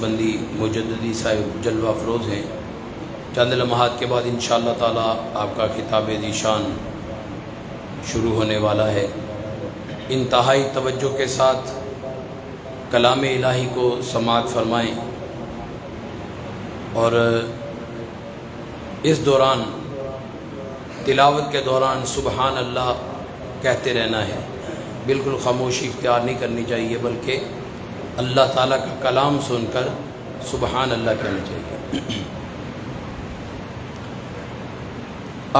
نقشبندی مجددی صاحب جلوہ افروز ہیں۔ چند لمحات کے بعد انشاءاللہ تعالی آپ کا خطاب ذیشان شروع ہونے والا ہے۔ انتہائی توجہ کے ساتھ کلام الہی کو سماعت فرمائیں اور اس دوران تلاوت کے دوران سبحان اللہ کہتے رہنا ہے، بالکل خاموشی اختیار نہیں کرنی چاہیے، بلکہ اللہ تعالیٰ کا کلام سن کر سبحان اللہ کہنا چاہیے۔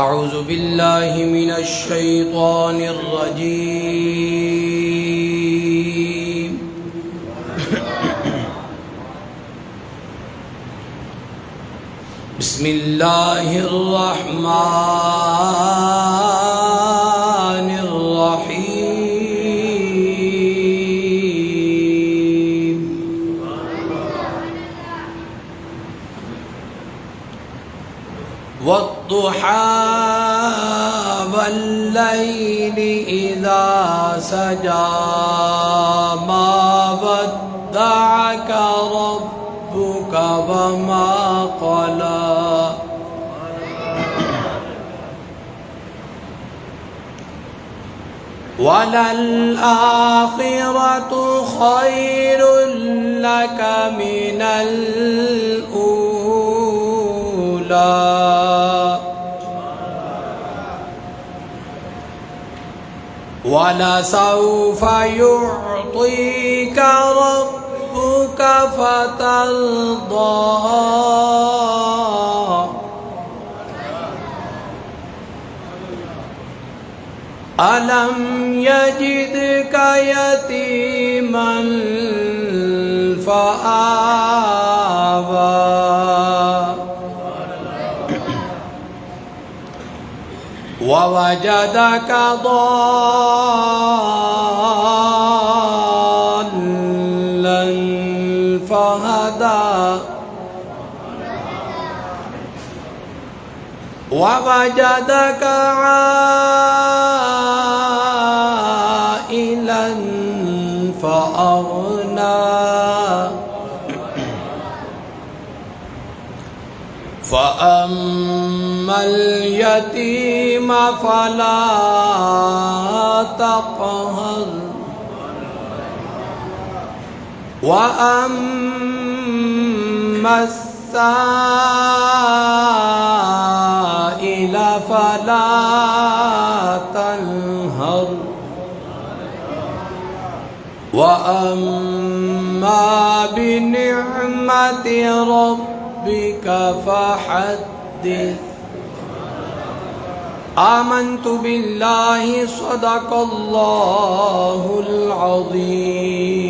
اعوذ باللہ من الشیطان الرجیم، بسم اللہ الرحمن الرحیم، والضحى والليل إذا سجى ما ودعك ربك وما قلى وللآخرة خير لك من الأولى وَلَسَوْفَ يُعْطِيكَ رَبُّكَ فَتَرْضَىٰ أَلَمْ يَجِدْكَ يَتِيمًا فَآوَىٰ وَوَجَدَكَ ضَالًّا فَهَدَىٰ وَوَجَدَكَ عَائِلًا فَأَغْنَىٰ فَأَمَّا الْيَتِيمَ فَلَا تَقْهَرْ وَأَمَّا السَّائِلَ فَلَا تَنْهَرْ وَأَمَّا بِنِعْمَةِ رَبِّكَ فَحَدِّثْ آمنت باللہ صدق اللہ العظیم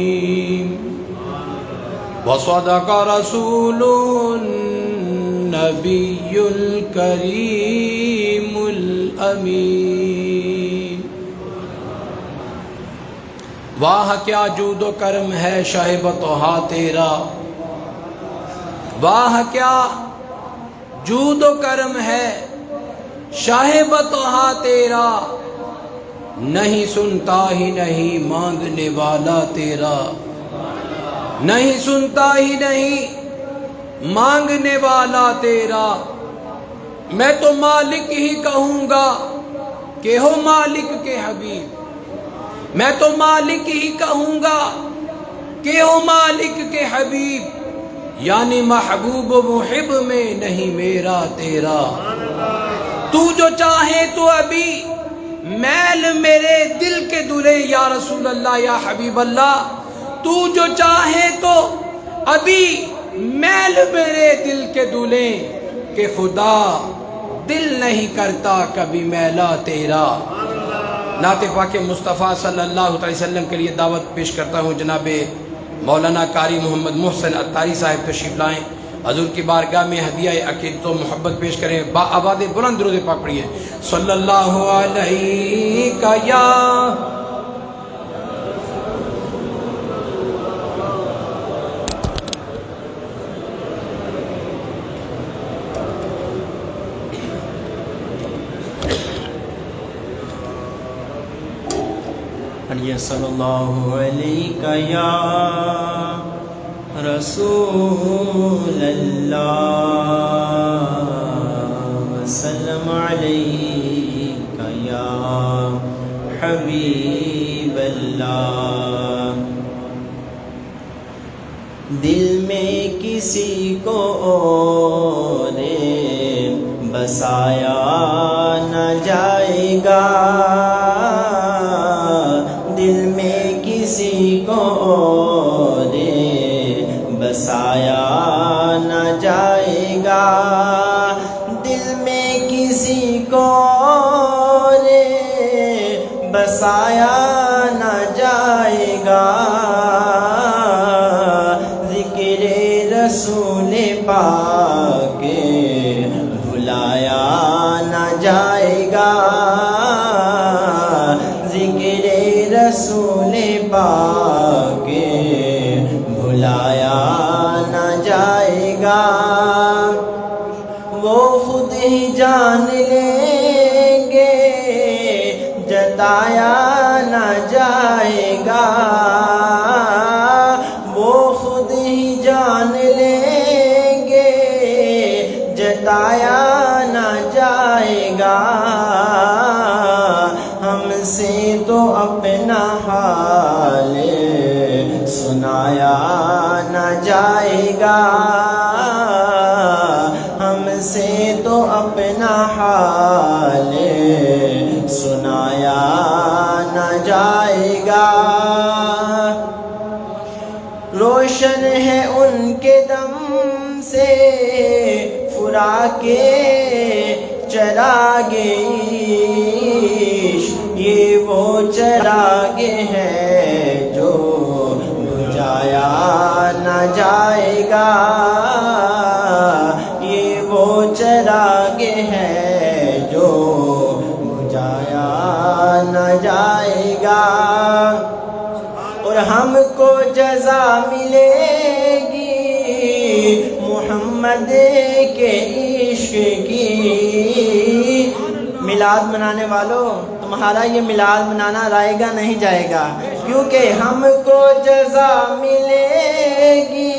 وصدق رسوله النبی الکریم الامین۔ واہ کیا جود و کرم ہے شاہ بطحا تیرا، واہ کیا جود و کرم ہے شاہ بطحا تیرا، نہیں سنتا ہی نہیں مانگنے والا تیرا، نہیں سنتا ہی نہیں مانگنے والا تیرا۔ میں تو مالک ہی کہوں گا کہ ہو مالک کے حبیب، میں تو مالک ہی کہوں گا کہ ہو مالک کے حبیب، یعنی محبوب و محب میں نہیں میرا تیرا۔ تو جو چاہے تو ابھی میل میرے دل کے دلے یا رسول اللہ یا حبیب اللہ، تو جو چاہے تو ابھی میل میرے دل کے دلے کہ خدا دل نہیں کرتا کبھی میلا تیرا۔ نعت پاک مصطفیٰ صلی اللہ علیہ وسلم کے لیے دعوت پیش کرتا ہوں۔ جناب مولانا قاری محمد محسن عطاری صاحب تشریف لائیں، حضور کی بارگاہ میں ہدیہ عقیدت و محبت پیش کریں، با آواز بلند درود پاک پڑھیے۔ صلی اللہ علیہ یا صلی اللہ علیہ یا رسول اللہ وسلم علیک یا حبیب اللہ۔ دل میں کسی کو اور بسایا نہ جائے گا، دل میں کسی کو اور بسایا نہ جائے گا، دل میں کسی کو اور بسایا نہ جائے گا، ذکر رسول پاک بھلایا نہ جائے گا، ذکر رسول پاک بھلایا نہ جائے گا، وہ خود ہی جان لیں گے جتایا نہ جائے گا، وہ خود ہی جان لیں گے جتایا نہ جائے گا، ہم سے تو اپنا حال سنایا نہ جائے گا، ہم سے تو اپنا حال سنایا نہ جائے گا، روشن ہے ان کے دم سے فراقِ چراغ عشق، یہ وہ چراغ ہے جو بجھایا نہ جائے گا، یہ وہ چراغ ہے جو بجھایا نہ جائے گا، اور ہم کو جزا ملے گی محمد کے عشق کی۔ میلاد منانے والوں، تمہارا یہ میلاد منانا رائے گا نہیں جائے گا، کیونکہ ہم کو جزا ملے گی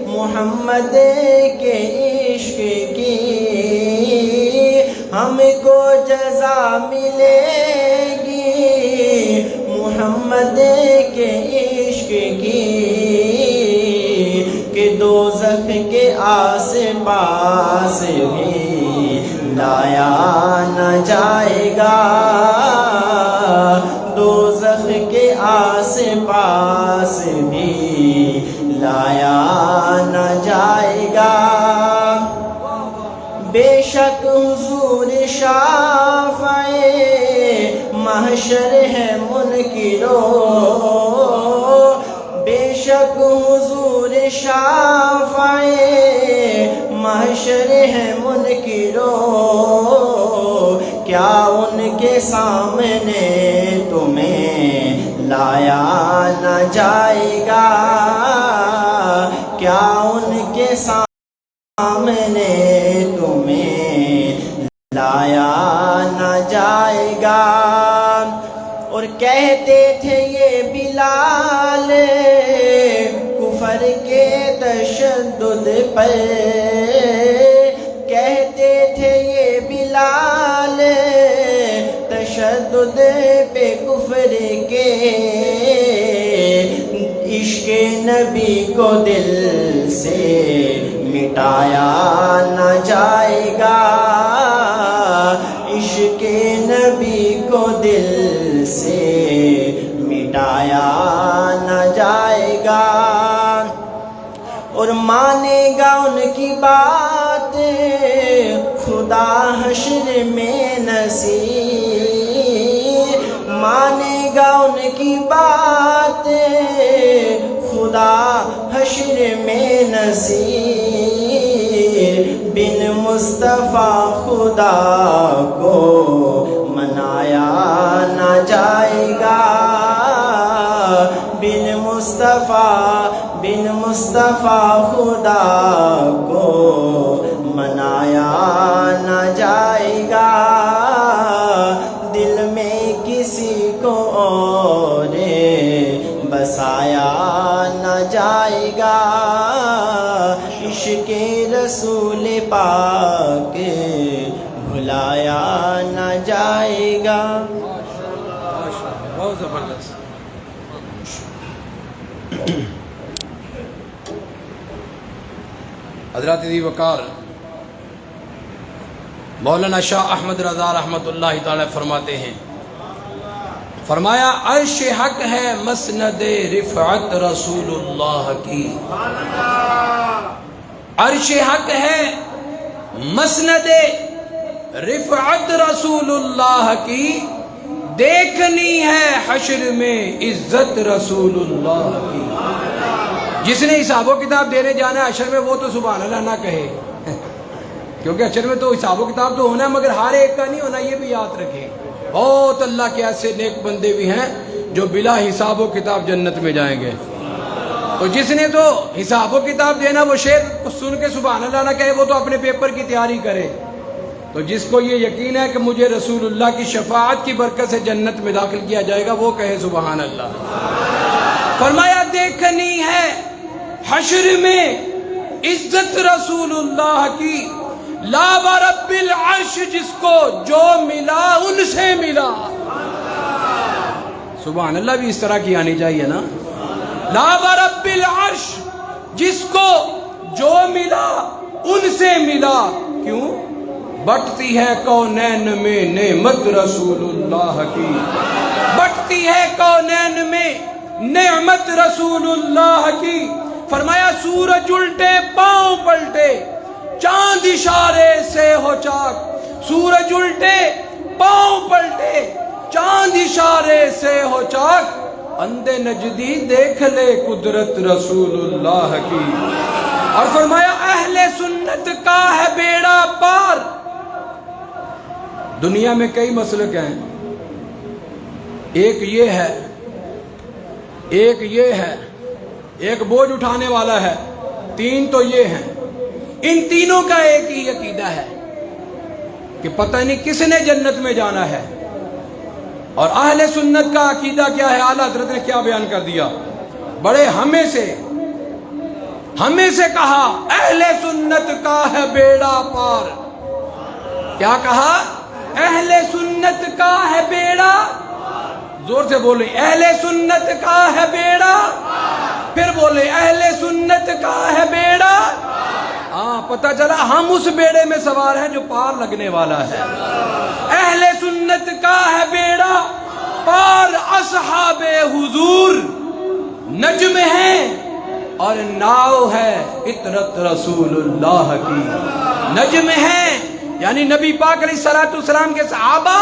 محمد کے عشق کی، ہم کو جزا ملے گی محمد کے عشق کی، کہ دوزخ کے آس پاس بھی لایا نہ جائے گا، دوزخ کے آس پاس بھی لایا نہ جائے گا، بے شک حضور شافع محشر ہے منکروں، بے شک حضور شافع محشر ہے منکروں، کیا ان کے سامنے تمہیں لایا نہ جائے گا، کیا ان کے سامنے تمہیں لایا نہ جائے گا، اور کہتے تھے یہ بلال کفر کے تشدد پر، کہتے تھے یہ بلال تشدد پہ کفر کے، عشق نبی کو دل سے مٹایا نہ جائے گا، عشق نبی کو دل سے مٹایا نہ جائے گا، اور مانے گا ان کی بات خدا حشر میں نصیر، مانے گا ان کی بات خدا حشر میں نصیر، بن مصطفیٰ خدا کو منایا نہ جائے گا، بن مصطفیٰ خدا کو منایا نہ جائے گا، دل میں کسی کو اور بسایا نہ جائے گا، رسول پاک بھلایا نہ جائے گا۔ بہت زبردست۔ حضرات ذی وقار مولانا شاہ احمد رضا رحمۃ اللہ تعالی فرماتے ہیں، فرمایا عرش حق ہے مسند رفعت رسول اللہ کی، عرش حق ہے مسند رفعت رسول اللہ کی، دیکھنی ہے حشر میں عزت رسول اللہ کی۔ جس نے حساب و کتاب دینے جانا ہے حشر میں وہ تو سبحان اللہ نہ کہے، کیونکہ حشر میں تو حساب و کتاب تو ہونا ہے مگر ہر ایک کا نہیں ہونا، یہ بھی یاد رکھیں۔ بہت اللہ کے ایسے نیک بندے بھی ہیں جو بلا حساب و کتاب جنت میں جائیں گے، تو جس نے تو حساب و کتاب دینا وہ شعر سن کے سبحان اللہ نہ کہے، وہ تو اپنے پیپر کی تیاری کرے۔ تو جس کو یہ یقین ہے کہ مجھے رسول اللہ کی شفاعت کی برکت سے جنت میں داخل کیا جائے گا وہ کہے سبحان اللہ۔ فرمایا دیکھنی ہے حشر میں عزت رسول اللہ کی، لا ورب العرش جس کو جو ملا ان سے ملا۔ سبحان اللہ بھی اس طرح کی آنی چاہیے نا، لا ورب العرش جس کو جو ملا ان سے ملا۔ کیوں؟ بٹتی ہے کونین میں نعمت رسول اللہ کی، بٹتی ہے کونین میں نعمت رسول اللہ کی۔ فرمایا سورج الٹے پاؤں پلٹے چاند اشارے سے ہو چاک، سورج الٹے پاؤں پلٹے چاند اشارے سے ہو چاک، اندھے نجدی دیکھ لے قدرت رسول اللہ کی۔ اور فرمایا اہل سنت کا ہے بیڑا پار۔ دنیا میں کئی مسلک ہیں، ایک یہ ہے، ایک یہ ہے، ایک بوجھ اٹھانے والا ہے، تین تو یہ ہیں۔ ان تینوں کا ایک ہی عقیدہ ہے کہ پتہ نہیں کس نے جنت میں جانا ہے، اور اہل سنت کا عقیدہ کیا ہے؟ اعلیٰ حضرت نے کیا بیان کر دیا، بڑے ہمیں سے کہا اہل سنت کا ہے بیڑا پار۔ کیا کہا؟ اہل سنت کا ہے بیڑا، زور سے بولیں، اہل سنت کا ہے بیڑا، پھر بولیں اہل سنت کا ہے بیڑا۔ ہاں پتہ چلا ہم اس بیڑے میں سوار ہیں جو پار لگنے والا ہے۔ اہل سنت کا ہے بیڑا پار، اصحاب حضور نجم ہیں اور ناؤ ہے اطرت رسول اللہ کی۔ نجم ہیں یعنی نبی پاک علیہ السلام کے صحابہ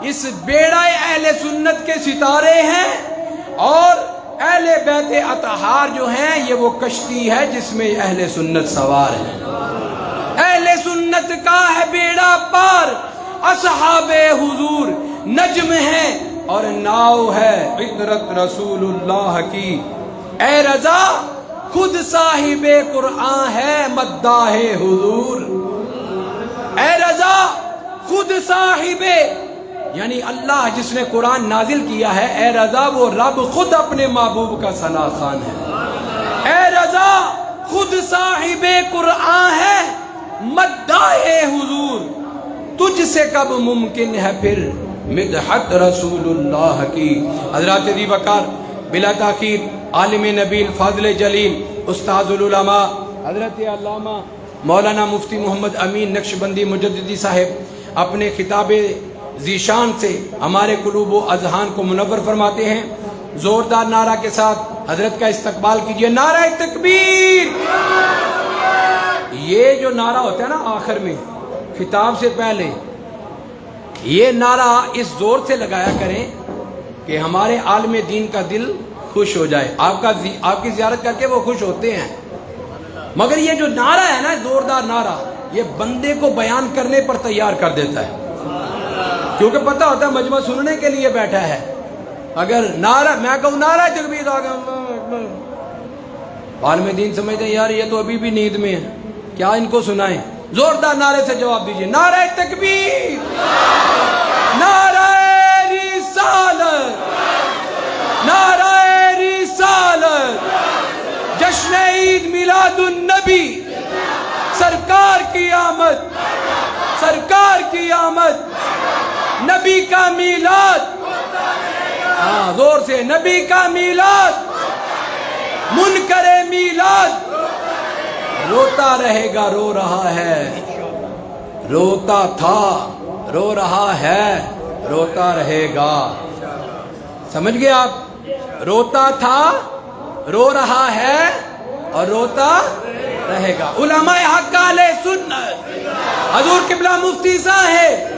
اس بیڑا اہل سنت کے ستارے ہیں، اور اہل بیت اطہار جو ہیں یہ وہ کشتی ہے جس میں اہل سنت سوار ہیں۔ اہل سنت کا ہے بیڑا پار، اصحاب حضور نجم ہیں اور ناؤ ہے عطرت رسول اللہ کی۔ اے رضا خود صاحب قرآن ہے مداح حضور، اے رضا خود صاحب یعنی اللہ جس نے قرآن نازل کیا ہے، اے رضا وہ رب خود اپنے محبوب کا ثنا خوان ہے۔ اے رضا خود صاحب قرآن ہے مداح حضور، تجھ سے کب ممکن ہے پھر مدحت رسول اللہ کی۔ حضرات ذی وقار بلا تاخیر عالم نبیل فاضل جلیل استاذ العلماء حضرت علامہ مولانا مفتی محمد امین نقشبندی مجددی صاحب اپنے خطاب ذیشان سے ہمارے قلوب و اذہان کو منور فرماتے ہیں۔ زوردار نعرہ کے ساتھ حضرت کا استقبال کیجئے، نعرہ تکبیر۔ یہ جو نعرہ ہوتا ہے نا آخر میں خطاب سے پہلے، یہ نعرہ اس زور سے لگایا کریں کہ ہمارے عالم دین کا دل خوش ہو جائے۔ آپ کی زیارت کر کے وہ خوش ہوتے ہیں، مگر یہ جو نعرہ ہے نا زوردار نعرہ، یہ بندے کو بیان کرنے پر تیار کر دیتا ہے، کیونکہ پتہ ہوتا ہے مجمع سننے کے لیے بیٹھا ہے۔ اگر نعرہ میں کہوں نعرہ تکبیر عالم دین سمجھتے ہیں یار یہ تو ابھی بھی نیند میں ہے، کیا ان کو سنائیں؟ زوردار نعرے سے جواب دیجئے، نعرہ تکبیر، نعرہ رسالت، نعرہ رسالت، جشن عید میلاد النبی، سرکار کی آمد، سرکار کی آمد، نبی کا میلاد، ہاں زور سے، نبی کا میلاد، منکر میلاد روتا رہے گا، رو رہا ہے، روتا تھا رو رہا ہے، روتا رہے گا. سمجھ گئے آپ؟ روتا تھا رو رہا ہے اور روتا رہے گا. علماء حق اہل سنت، حضور قبلہ مفتی صاحب،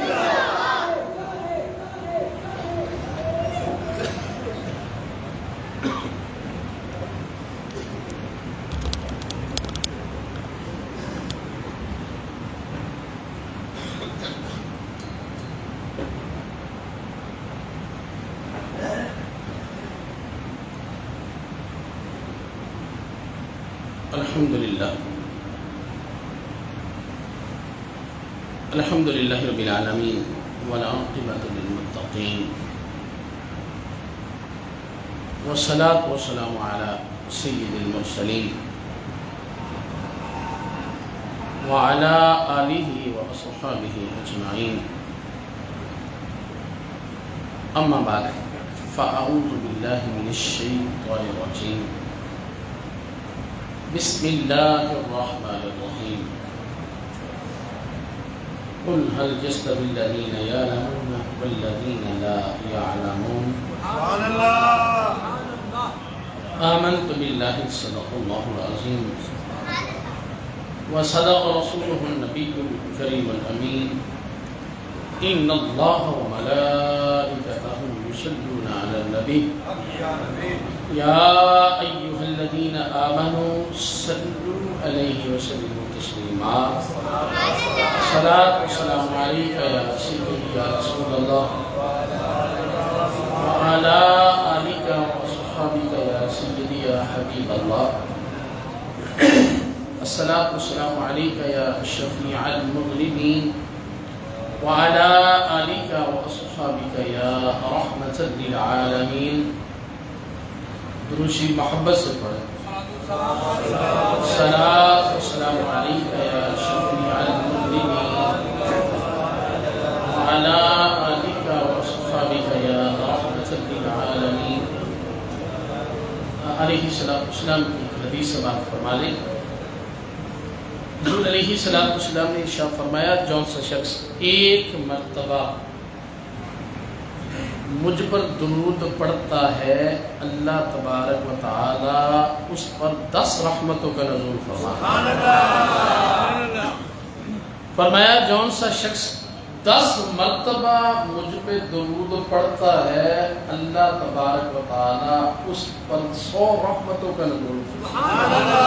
الحمد للہ رب العالمین والعاقبۃ للمتقین والصلاة والسلام علی سید المرسلین وعلی آلہ واصحابہ اجمعین. اما بعد فاعوذ باللہ من الشیطان الرجیم. بسم اللہ الرحمن الرحیم. قل هل يستوي الذين يعلمون والذين لا يعلمون. سبحان الله. آمنت بالله صدق الله العظيم وصدق رسوله النبي الكريم الأمين. إن الله وملائكته يصلون على النبي يا أيها الذين آمنوا صلوا عليه وسلموا تسليما. الصلاة والسلام عليك يا سيدي يا رسول الله وعلى آلك وصحبك يا سيدي يا حبيب الله. الصلاة والسلام عليك يا شفيع المذنبين وعلى آلك وأصحابك يا رحمة للعالمين. دروشی محبت سے پڑھیں. الصلاة والسلام عليك يا شفيع المذنبين وعلى آلك وأصحابك يا رحمة للعالمين. علیہ السلام کی حدیث سے بات فرما لیں. حضور علیہ السلام نے ارشاد فرمایا جون سا شخص ایک مرتبہ مجھ پر درود پڑھتا ہے اللہ تبارک و تعالی اس پر 10 رحمتوں کا نزول فرمایا جون سا شخص 10 مرتبہ مجھ پہ درود پڑھتا ہے اللہ تبارک و تعالی اس پر 100 رحمتوں کا نزول فرماتا.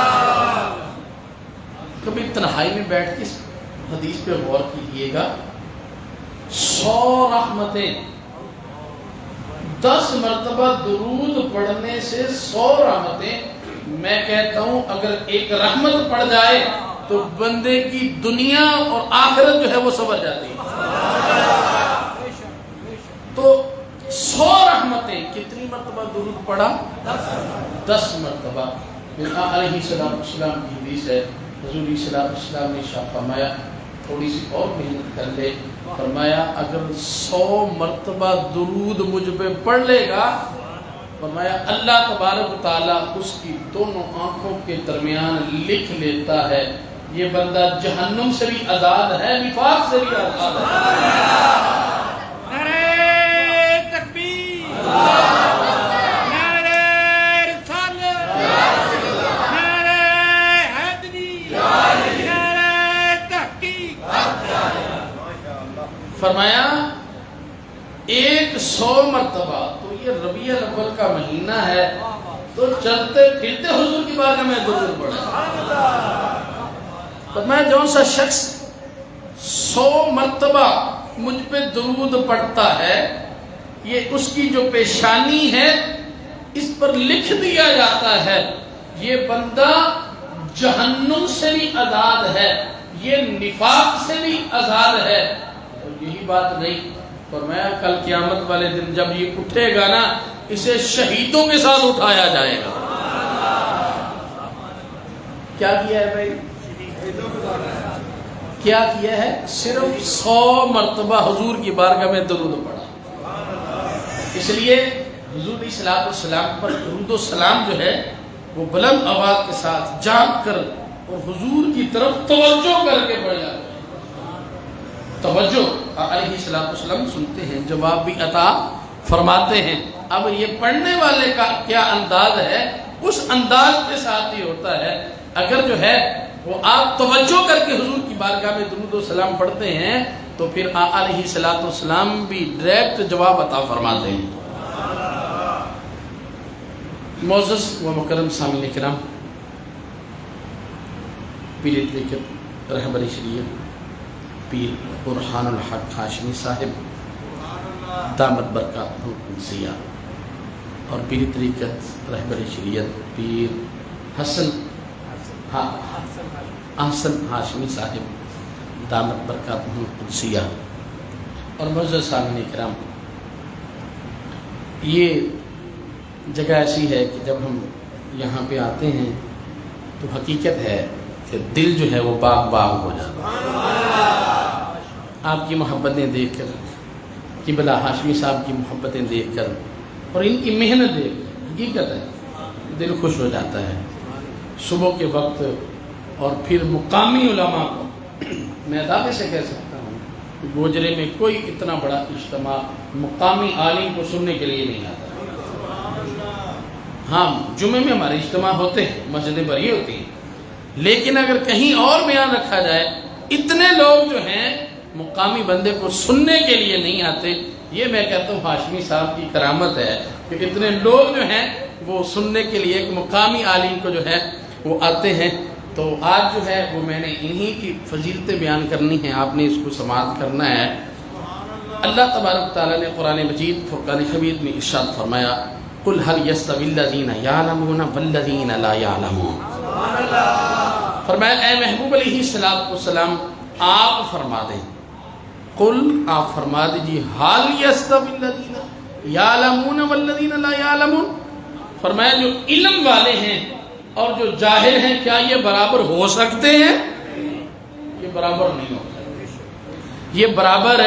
کبھی تنہائی میں بیٹھ کے اس حدیث پہ غور کیجئے گا. 100 رحمتیں، 10 مرتبہ درود پڑھنے سے 100 رحمتیں. میں کہتا ہوں اگر ایک رحمت پڑ جائے تو بندے کی دنیا اور آخرت جو ہے وہ سنور جاتی ہے. تو 100 رحمتیں کتنی مرتبہ درود پڑھا؟ 10 مرتبہ. علیہ السلام کی حدیث ہے حضور صلی اللہ علیہ وسلم نے ارشاد فرمایا تھوڑی سی اور محنت کر لے. فرمایا اگر 100 مرتبہ درود مجھ پہ پڑھ لے گا فرمایا اللہ تبارک و تعالیٰ اس کی دونوں آنکھوں کے درمیان لکھ لیتا ہے یہ بندہ جہنم سے بھی آزاد ہے، نفاق سے بھی آزاد ہے. نعرہ تکبیر، نعرہ رسالت، نعرہ حیدری، نعرہ تحقیق. فرمایا 100 مرتبہ. تو یہ ربیع الاول کا مہینہ ہے تو چلتے پھرتے حضور کی بارگاہ میں درود پڑھیں. فرمایا جون سا شخص 100 مرتبہ مجھ پہ درود پڑھتا ہے یہ اس کی جو پیشانی ہے اس پر لکھ دیا جاتا ہے یہ بندہ جہنم سے بھی آزاد ہے، یہ نفاق سے بھی آزاد ہے. اور یہی بات نہیں فرمایا کل قیامت والے دن جب یہ اٹھے گا نا اسے شہیدوں کے ساتھ اٹھایا جائے گا. کیا کیا ہے بھائی؟ کیا کیا ہے؟ صرف 100 مرتبہ حضور کی بارگاہ میں درود پڑھا۔ اس لیے حضور علیہ الصلوۃ والسلام پر درود و سلام جو ہے وہ بلند آواز کے ساتھ جاگ کر اور حضور کی طرف توجہ کر کے پڑھ جاتا ہے۔ توجہ علیہ الصلوۃ والسلام سنتے ہیں، جواب بھی عطا فرماتے ہیں۔ اب یہ پڑھنے والے کا کیا انداز ہے، اس انداز کے ساتھ ہی ہوتا ہے۔ اگر جو ہے وہ آپ توجہ کر کے حضور کی بارگاہ میں درود و سلام پڑھتے ہیں تو پھر علیہ الصلوۃ والسلام بھی ڈائریکٹ جواب عطا فرماتے ہیں۔ معزز و مکرم سامعین کرام، پیر طریقت رہبر شریعت پیر برہان الحق ہاشمی صاحب دامت برکاتہ القدسیہ اور پیر طریقت رہبر شریعت پیر حسن ہاشمی صاحب دامت برکاتہ القدسیہ اور معزز سامعین کرام، یہ جگہ ایسی ہے کہ جب ہم یہاں پہ آتے ہیں تو حقیقت ہے کہ دل جو ہے وہ باغ باغ ہو جاتا ہے۔ آپ کی محبتیں دیکھ کر، قبلہ ہاشمی صاحب کی محبتیں دیکھ کر اور ان کی محنت دیکھ کر حقیقت ہے دل خوش ہو جاتا ہے۔ صبح کے وقت اور پھر مقامی علماء کو میں دعوے سے کہہ سکتا ہوں کہ گوجرے میں کوئی اتنا بڑا اجتماع مقامی عالم کو سننے کے لیے نہیں آتا۔ ہاں جمعے میں ہمارے اجتماع ہوتے ہیں، مسجدیں بھری ہوتی ہیں، لیکن اگر کہیں اور بیان رکھا جائے اتنے لوگ جو ہیں مقامی بندے کو سننے کے لیے نہیں آتے۔ یہ میں کہتا ہوں ہاشمی صاحب کی کرامت ہے کہ اتنے لوگ جو ہیں وہ سننے کے لیے ایک مقامی عالم کو جو ہے وہ آتے ہیں۔ تو آج جو ہے وہ میں نے انہی کی فضیلتیں بیان کرنی ہیں، آپ نے اس کو سماعت کرنا ہے۔ اللہ تبارک تعالیٰ نے قرآن مجید فرقان حمید میں ارشاد فرمایا، قل هل يستوي الذين يعلمون والذين لا يعلمون۔ فرمایا اے محبوب علیہ السلام آپ فرما دیں، قل آپ فرما دیجیے، هل يستوي الذين يعلمون والذين لا يعلمون، فرمایا جو علم والے ہیں اور جو جاہل ہیں کیا یہ برابر ہو سکتے ہیں؟ یہ برابر نہیں ہو سکتے، یہ برابر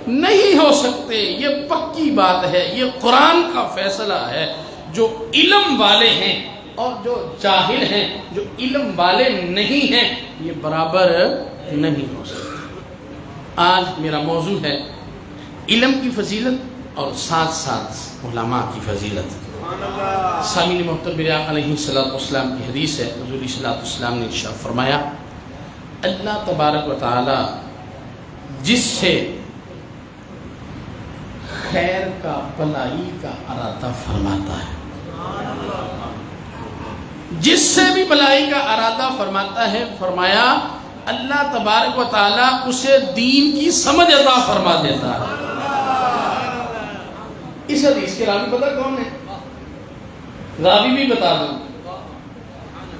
نہیں ہو سکتے۔ یہ پکی بات ہے، یہ قرآن کا فیصلہ ہے۔ جو علم والے ہیں اور جو جاہل ہیں، جو علم والے نہیں ہیں، یہ برابر نہیں ہو سکتے۔ آج میرا موضوع ہے علم کی فضیلت اور ساتھ ساتھ علماء کی فضیلت۔ سامعین محترم علیہ السلام کی حدیث ہے، حضور صلی اللہ علیہ وسلم نے ارشاد فرمایا، اللہ تبارک و تعالی جس سے خیر کا بلائی کا ارادہ فرماتا ہے، جس سے بھی بلائی کا ارادہ فرماتا ہے، فرمایا اللہ تبارک و تعالی اسے دین کی سمجھ عطا فرما دیتا ہے۔ اس حدیث کے راوی پتہ کون ہے؟ راوی بھی بتا دوں،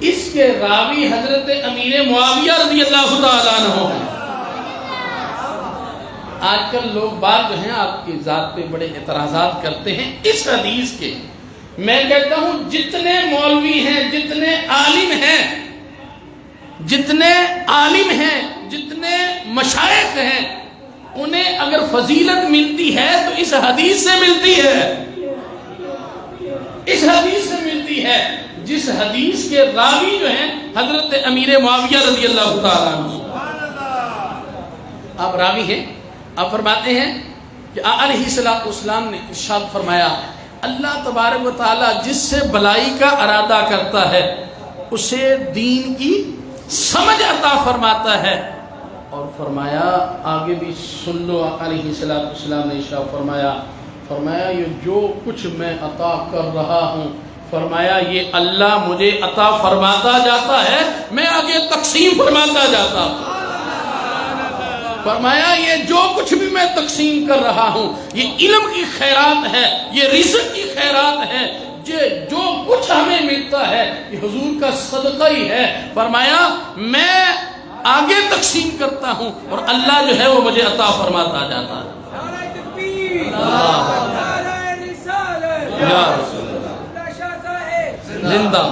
اس کے راوی حضرت امیر معاویہ رضی اللہ تعالیٰ عنہ ہیں۔ آج کل لوگ بات جو ہیں آپ کی ذات پہ بڑے اعتراضات کرتے ہیں اس حدیث کے۔ میں کہتا ہوں جتنے مولوی ہیں، جتنے عالم ہیں، جتنے مشائخ ہیں، انہیں اگر فضیلت ملتی ہے تو اس حدیث سے ملتی ہے، اس حدیث سے ملتی ہے جس حدیث کے راوی جو ہیں حضرت امیر معاویہ رضی اللہ تعالیٰ عنہ۔ آپ راوی ہیں، آپ فرماتے ہیں کہ علیہ السلام نے ارشاد فرمایا، اللہ تبارک و تعالیٰ جس سے بلائی کا ارادہ کرتا ہے اسے دین کی سمجھ عطا فرماتا ہے۔ اور فرمایا آگے بھی سن لو، علیہ السلام نے ارشاد فرمایا یہ جو کچھ میں عطا کر رہا ہوں، فرمایا یہ اللہ مجھے عطا فرماتا جاتا ہے، میں آگے تقسیم فرماتا جاتا ہوں۔ فرمایا یہ جو کچھ بھی میں تقسیم کر رہا ہوں، یہ علم کی خیرات ہے، یہ رزق کی خیرات ہے، جو کچھ ہمیں ملتا ہے یہ حضور کا صدقہ ہی ہے۔ فرمایا میں آگے تقسیم کرتا ہوں اور اللہ جو ہے وہ مجھے عطا فرماتا جاتا ہے۔ زندہ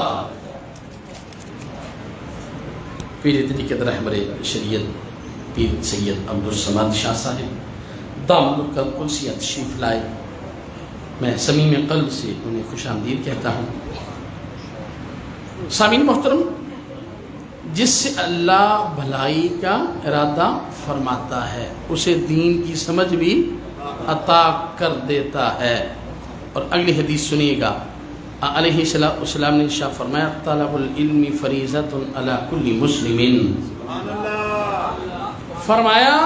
پیر طریقت رہبر شریعت پیر سید عبدالصمد شاہ صاحب دامن القدس تشریف لائے. میں صمیم قلب سے انہیں خوش آمدید کہتا ہوں. سامعین محترم، جس سے اللہ بھلائی کا ارادہ فرماتا ہے اسے دین کی سمجھ بھی عطا کر دیتا ہے. اور اگلی حدیث سنیے گا. علیہ السلام نے ارشاد فرمایا طلب العلم فریضۃ علی کل مسلم. فرمایا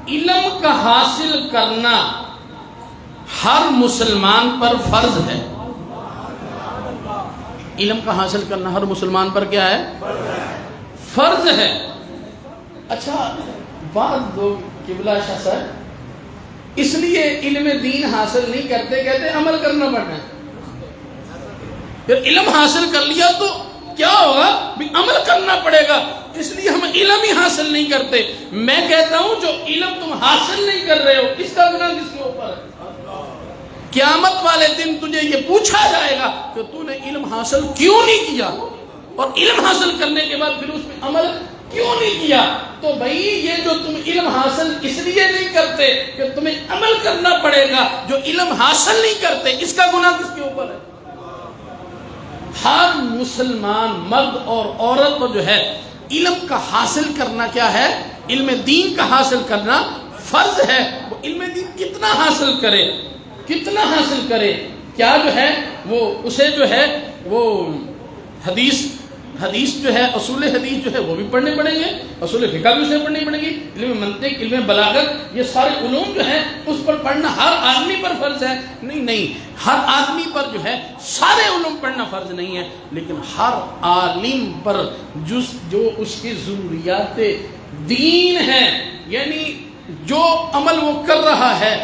علم کا حاصل کرنا ہر مسلمان پر فرض ہے. علم کا حاصل کرنا ہر مسلمان پر کیا ہے؟ فرض ہے. اچھا، بعض لوگ قبلہ شاہ صاحب اس لیے علم دین حاصل نہیں کرتے، کہتے عمل کرنا پڑنا ہے. پھر علم حاصل کر لیا تو کیا ہوگا؟ بھی عمل کرنا پڑے گا، اس لیے ہم علم ہی حاصل نہیں کرتے. میں کہتا ہوں جو علم تم حاصل نہیں کر رہے ہو اس کا گناہ کس کے اوپر ہے؟ قیامت والے دن تجھے یہ پوچھا جائے گا کہ تو نے علم حاصل کیوں نہیں کیا، اور علم حاصل کرنے کے بعد پھر اس میں عمل کیوں نہیں کیا. تو بھائی یہ جو تم علم حاصل اس لیے نہیں کرتے کہ تمہیں عمل کرنا پڑے گا، جو علم حاصل نہیں کرتے اس کا گناہ کس کے اوپر ہے؟ ہر مسلمان مرد اور عورت کو جو ہے علم کا حاصل کرنا کیا ہے؟ علم دین کا حاصل کرنا فرض ہے. وہ علم دین کتنا حاصل کرے، کتنا حاصل کرے، کیا جو ہے وہ اسے جو ہے وہ حدیث جو ہے، اصول حدیث جو ہے وہ بھی پڑھنے پڑیں گے، اصول فقہ بھی اسے پڑھنی پڑیں گی، علم منطق، علم بلاغت، یہ سارے علوم جو ہیں اس پر پڑھنا ہر آدمی پر فرض ہے؟ نہیں، ہر آدمی پر جو ہے سارے علوم پڑھنا فرض نہیں ہے، لیکن ہر عالم پر جو اس کی ضروریات دین ہیں، یعنی جو عمل وہ کر رہا ہے،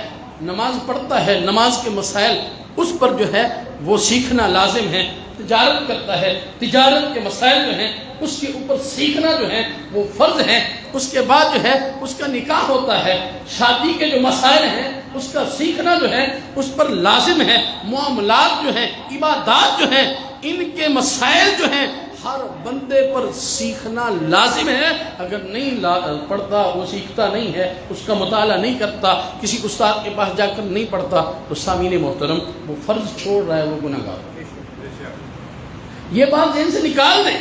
نماز پڑھتا ہے، نماز کے مسائل اس پر جو ہے وہ سیکھنا لازم ہے. تجارت کرتا ہے، تجارت کے مسائل جو ہیں اس کے اوپر سیکھنا جو ہے وہ فرض ہے. اس کے بعد جو ہے اس کا نکاح ہوتا ہے، شادی کے جو مسائل ہیں اس کا سیکھنا جو ہے اس پر لازم ہے. معاملات جو ہیں، عبادات جو ہیں، ان کے مسائل جو ہیں ہر بندے پر سیکھنا لازم ہے. اگر نہیں پڑھتا، وہ سیکھتا نہیں ہے، اس کا مطالعہ نہیں کرتا، کسی استاد کے پاس جا کر نہیں پڑھتا، تو سامعین محترم وہ فرض چھوڑ رہا ہے، وہ گناہ گار. یہ بات ذہن سے نکال دیں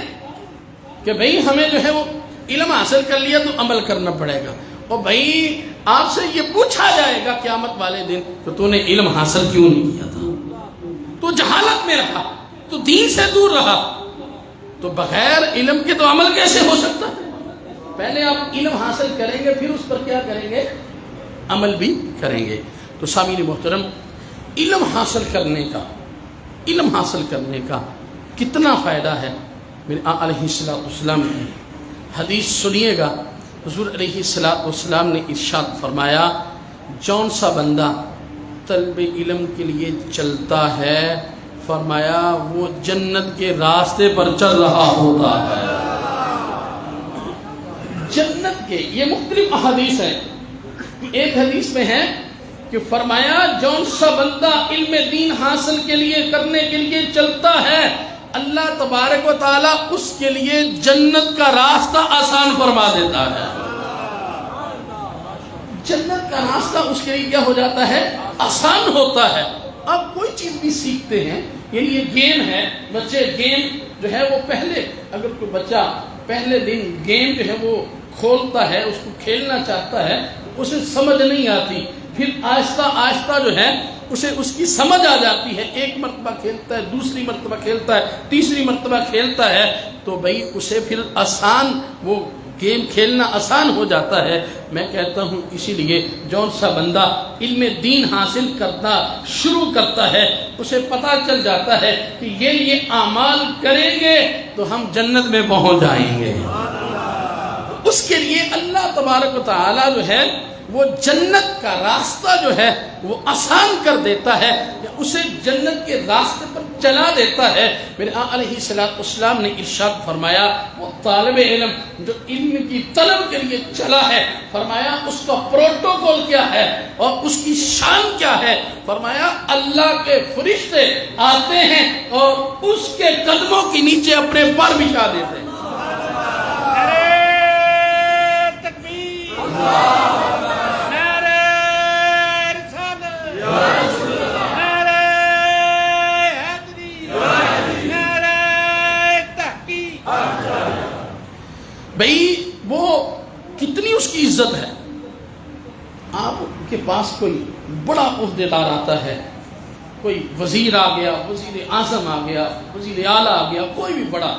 کہ بھئی ہمیں جو ہے وہ علم حاصل کر لیا تو عمل کرنا پڑے گا. اور بھئی آپ سے یہ پوچھا جائے گا قیامت والے دن کہ تو نے علم حاصل کیوں نہیں کیا تھا، تو جہالت میں رہا، تو دین سے دور رہا، تو بغیر علم کے تو عمل کیسے ہو سکتا ہے؟ پہلے آپ علم حاصل کریں گے، پھر اس پر کیا کریں گے؟ عمل بھی کریں گے. تو سامعین محترم، علم حاصل کرنے کا کتنا فائدہ ہے. میرے آقا علیہ السلام کی حدیث سنیے گا. حضور علیہ السلام نے ارشاد فرمایا جون سا بندہ طلب علم کے لیے چلتا ہے، فرمایا وہ جنت کے راستے پر چل رہا ہوتا ہے. جنت کے یہ مختلف احادیث ہیں. ایک حدیث میں ہے کہ فرمایا جون سا بندہ علم دین حاصل کرنے کے لیے چلتا ہے، اللہ تبارک و تعالیٰ اس کے لیے جنت کا راستہ آسان فرما دیتا ہے. جنت کا راستہ اس کے لیے کیا ہو جاتا ہے؟ آسان ہوتا ہے. آپ کوئی چیز بھی سیکھتے ہیں، یعنی یہ گیم ہے، بچے گیم جو ہے وہ پہلے، اگر کوئی بچہ پہلے دن گیم جو ہے وہ کھولتا ہے، اس کو کھیلنا چاہتا ہے، اسے سمجھ نہیں آتی، پھر آہستہ آہستہ جو ہے اسے اس کی سمجھ آ جاتی ہے. ایک مرتبہ کھیلتا ہے، دوسری مرتبہ کھیلتا ہے، تیسری مرتبہ کھیلتا ہے، تو بھائی اسے پھر آسان وہ گیم کھیلنا آسان ہو جاتا ہے. میں کہتا ہوں اسی لیے جون سا بندہ علم دین حاصل کرنا شروع کرتا ہے، اسے پتہ چل جاتا ہے کہ یہ اعمال کریں گے تو ہم جنت میں پہنچ جائیں گے. اس کے لیے اللہ تبارک و تعالیٰ جو ہے وہ جنت کا راستہ جو ہے وہ آسان کر دیتا ہے، اسے جنت کے راستے پر چلا دیتا ہے. میرے آقا علیہ السلام نے ارشاد فرمایا وہ طالب علم جو علم کی طلب کے لیے چلا ہے، فرمایا اس کا پروٹوکول کیا ہے اور اس کی شان کیا ہے. فرمایا اللہ کے فرشتے آتے ہیں اور اس کے قدموں کے نیچے اپنے پر بچھا دیتے ہیں. بھئی وہ کتنی اس کی عزت ہے. آپ کے پاس کوئی بڑا عہدیدار آتا ہے، کوئی وزیر آ گیا، وزیر اعظم آ گیا، وزیر اعلیٰ آ گیا، کوئی بھی بڑا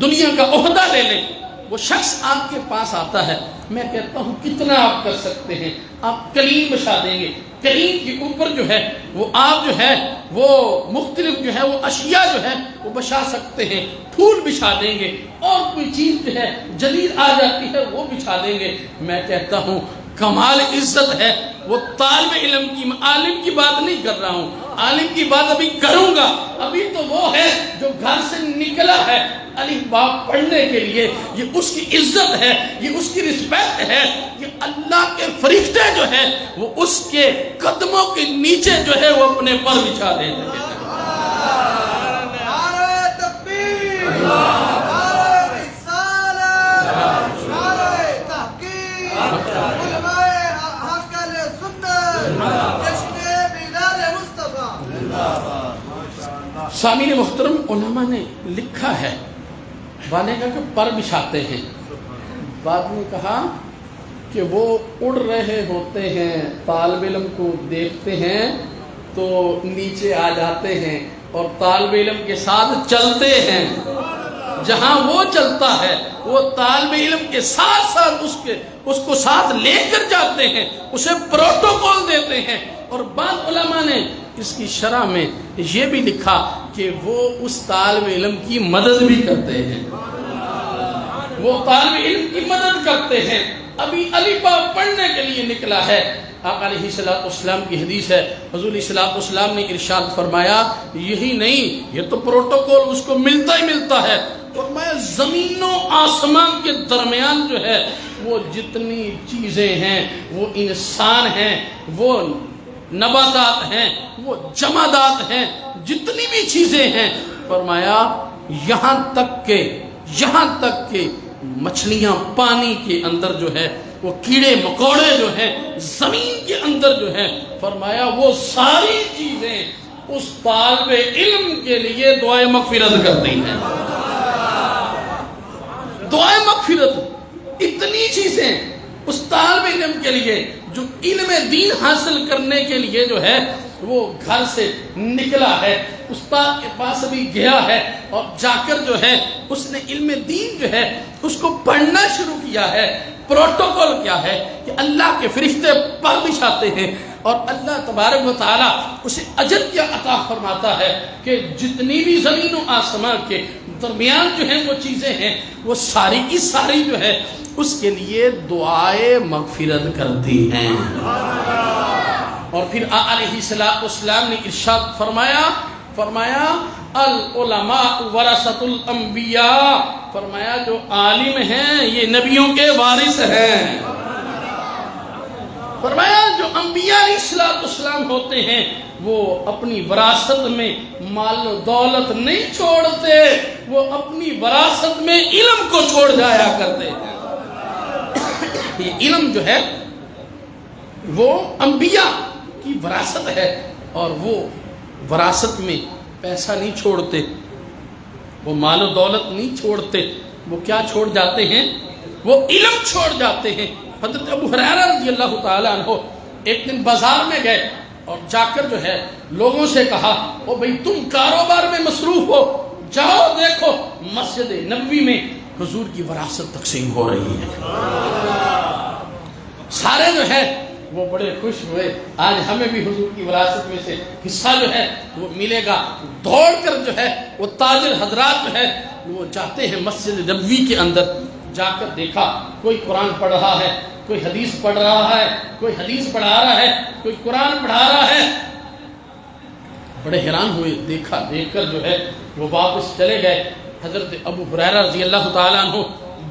دنیا کا عہدہ لے لیں، وہ شخص آپ کے پاس آتا ہے، میں کہتا ہوں کتنا آپ کر سکتے ہیں. آپ کلیم بچھا دیں گے، کلیم کے اوپر جو ہے وہ آپ جو ہے وہ مختلف جو ہے وہ اشیاء جو ہے وہ بچھا سکتے ہیں، پھول بچھا دیں گے، اور کوئی چیز جو ہے جدید آ جاتی ہے وہ بچھا دیں گے. میں کہتا ہوں کمال عزت ہے وہ طالب علم کی. عالم کی بات نہیں کر رہا ہوں، عالم کی بات ابھی کروں گا. ابھی تو وہ ہے جو گھر سے نکلا ہے الف با پڑھنے کے لیے، یہ اس کی عزت ہے، یہ اس کی رسپیکٹ ہے کہ اللہ کے فرشتے جو ہے وہ اس کے قدموں کے نیچے جو ہے وہ اپنے پر بچھا دیتے ہیں. سامعین محترم، علماء نے لکھا ہے، بعد نے کہا کہ پر بچھاتے ہیں، بعد نے کہا کہ وہ اڑ رہے ہوتے ہیں، طالب علم کو دیکھتے ہیں تو نیچے آ جاتے ہیں اور طالب علم کے ساتھ چلتے ہیں. جہاں وہ چلتا ہے وہ طالب علم کے ساتھ ساتھ اس کو ساتھ لے کر جاتے ہیں، اسے پروٹوکول دیتے ہیں. اور بعض علماء نے اس کی شرح میں یہ بھی لکھا کہ وہ اس طالب علم کی مدد بھی کرتے ہیں، وہ طالب علم کی مدد کرتے ہیں. ابھی الف با پڑھنے کے لیے نکلا ہے. آقا علیہ الصلوۃ والسلام کی حدیث ہے، حضور علیہ الصلوۃ والسلام نے ارشاد فرمایا یہی نہیں، یہ تو پروٹوکول اس کو ملتا ہی ملتا ہے. فرمایا زمین و آسمان کے درمیان جو ہے وہ جتنی چیزیں ہیں، وہ انسان ہیں، وہ نباتات ہیں، وہ جمادات ہیں، جتنی بھی چیزیں ہیں، فرمایا یہاں تک کہ مچھلیاں پانی کے اندر جو ہے وہ کیڑے مکوڑے جو ہیں زمین کے اندر جو ہیں، فرمایا وہ ساری چیزیں اس طالب علم کے لیے دعائے مغفرت کرتی ہیں. دعائے مغفرت، اتنی چیزیں اس طالب علم کے لیے جو علم دین حاصل کرنے کے لیے جو ہے وہ گھر سے نکلا ہے، استاد کے پاس بھی گیا ہے، اور جا کر جو ہے اس نے علم دین جو ہے اس کو پڑھنا شروع کیا ہے. پروٹوکول کیا ہے کہ اللہ کے فرشتے پر بچھاتے ہیں اور اللہ تبارک و تعالیٰ اسے اجر کیا عطا فرماتا ہے کہ جتنی بھی زمین و آسمان کے درمیان جو ہیں وہ چیزیں ہیں وہ ساری کی ساری جو ہے اس کے لیے دعائے مغفرت کرتی ہیں. اور پھر علیہ السلام نے ارشاد فرمایا العلماء ورثۃ الانبیاء، فرمایا جو عالم ہیں یہ نبیوں کے وارث ہیں. فرمایا جو انبیاء علیہ السلام ہوتے ہیں وہ اپنی وراثت میں مال و دولت نہیں چھوڑتے، وہ اپنی وراثت میں علم کو چھوڑ جایا کرتے ہیں. یہ علم جو ہے وہ انبیاء کی وراثت ہے، اور وہ وراثت میں پیسہ نہیں چھوڑتے، وہ مال و دولت نہیں چھوڑتے. وہ کیا چھوڑ جاتے ہیں؟ وہ علم چھوڑ جاتے ہیں. حضرت ابو ہریرہ رضی اللہ تعالیٰ عنہ ایک دن بازار میں گئے اور جا کر جو ہے لوگوں سے کہا او بھئی تم کاروبار میں مصروف ہو، جاؤ دیکھو مسجد نبوی میں حضور کی وراثت تقسیم ہو رہی ہے. سارے جو ہے وہ بڑے خوش ہوئے، آج ہمیں بھی حضور کی وراثت میں سے حصہ جو ہے وہ ملے گا. دوڑ کر جو ہے وہ تاجر حضرات جو ہے وہ جاتے ہیں مسجد نبوی کے اندر. جا کر دیکھا کوئی قرآن پڑھ رہا ہے، کوئی حدیث پڑھ رہا ہے، کوئی حدیث پڑھا رہا ہے، کوئی قرآن پڑھا رہا ہے. بڑے حیران ہوئے، دیکھ کر جو ہے وہ واپس چلے گئے. حضرت ابو ہریرہ رضی اللہ تعالیٰ عنہ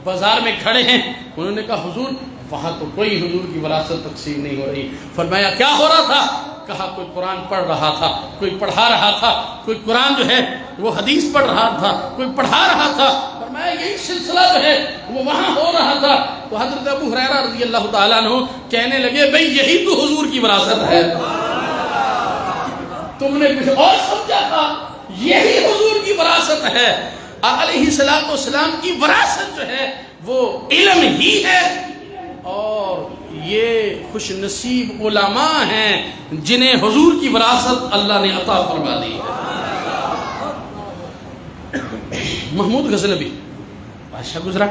بازار میں کھڑے ہیں. انہوں نے کہا حضور وہاں تو کوئی حضور کی وراثت تقسیم نہیں ہو رہی. فرمایا کیا ہو رہا تھا؟ کہا کوئی قرآن پڑھ رہا تھا، کوئی پڑھا رہا تھا، کوئی قرآن جو ہے وہ حدیث پڑھ رہا تھا، کوئی پڑھا رہا تھا. فرمایا یہی سلسلہ جو ہے وہ وہاں ہو رہا تھا. تو حضرت ابو ہریرہ رضی اللہ تعالیٰ عنہ کہنے لگے بھئی یہی تو حضور کی وراثت ہے، تم نے کچھ اور سمجھا تھا، یہی حضور کی وراثت ہے. علیہ السلام کی وراثت جو ہے وہ علم ہی ہے، اور یہ خوش نصیب علماء ہیں جنہیں حضور کی وراثت اللہ نے عطا فرما دی ہے۔ محمود غزنوی بادشاہ گزرا،